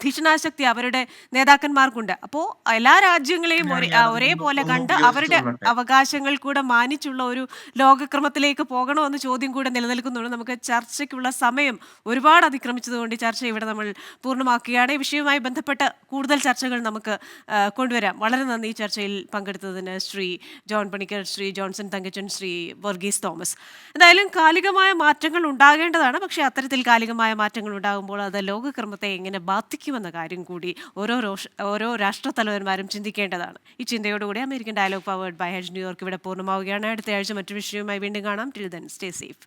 ധിഷണാശക്തി അവരുടെ നേതാക്കന്മാർക്കുണ്ട്. അപ്പോൾ എല്ലാ രാജ്യങ്ങളെയും ഒരേപോലെ കണ്ട് അവരുടെ അവകാശങ്ങൾ കൂടെ മാനിച്ചുള്ള ഒരു ലോകക്രമത്തിലേക്ക് പോകണമെന്ന് ചോദ്യം കൂടെ നിലനിൽക്കുന്നുണ്ട്. നമുക്ക് ചർച്ചയ്ക്കുള്ള സമയം ഒരുപാട് അതിക്രമിച്ചതുകൊണ്ട് ഈ ചർച്ച ഇവിടെ നമ്മൾ പൂർണ്ണമാക്കുകയാണ്. ഈ വിഷയവുമായി ബന്ധപ്പെട്ട കൂടുതൽ ചർച്ചകൾ നമുക്ക് കൊണ്ടുവരാം. വളരെ നന്ദി ഈ ചർച്ചയിൽ പങ്കെടുത്തതിന് Shri John Panicker, Shri Johnson Thankachan, Shri Varghese Thomas. എന്തായാലും കാലികമായ മാറ്റങ്ങൾ ഉണ്ടാകേണ്ടതാണ്. പക്ഷേ അത്തരത്തിൽ കാലികമായ മാറ്റങ്ങൾ ഉണ്ടാകുമ്പോൾ അത് ലോകക്രമത്തെ എങ്ങനെ ബാധിക്കുമെന്ന കാര്യം കൂടി ഓരോ രാഷ്ട്രത്തലവന്മാരും ചിന്തിക്കേണ്ടതാണ്. ഈ ചിന്തയോടുകൂടി American dialogue powered by Hedge New York ഇവിടെ പൂർണ്ണമാവുകയാണ്. അടുത്ത ആഴ്ച മറ്റൊരു വിഷയവുമായി വീണ്ടും കാണാം. Till then stay safe.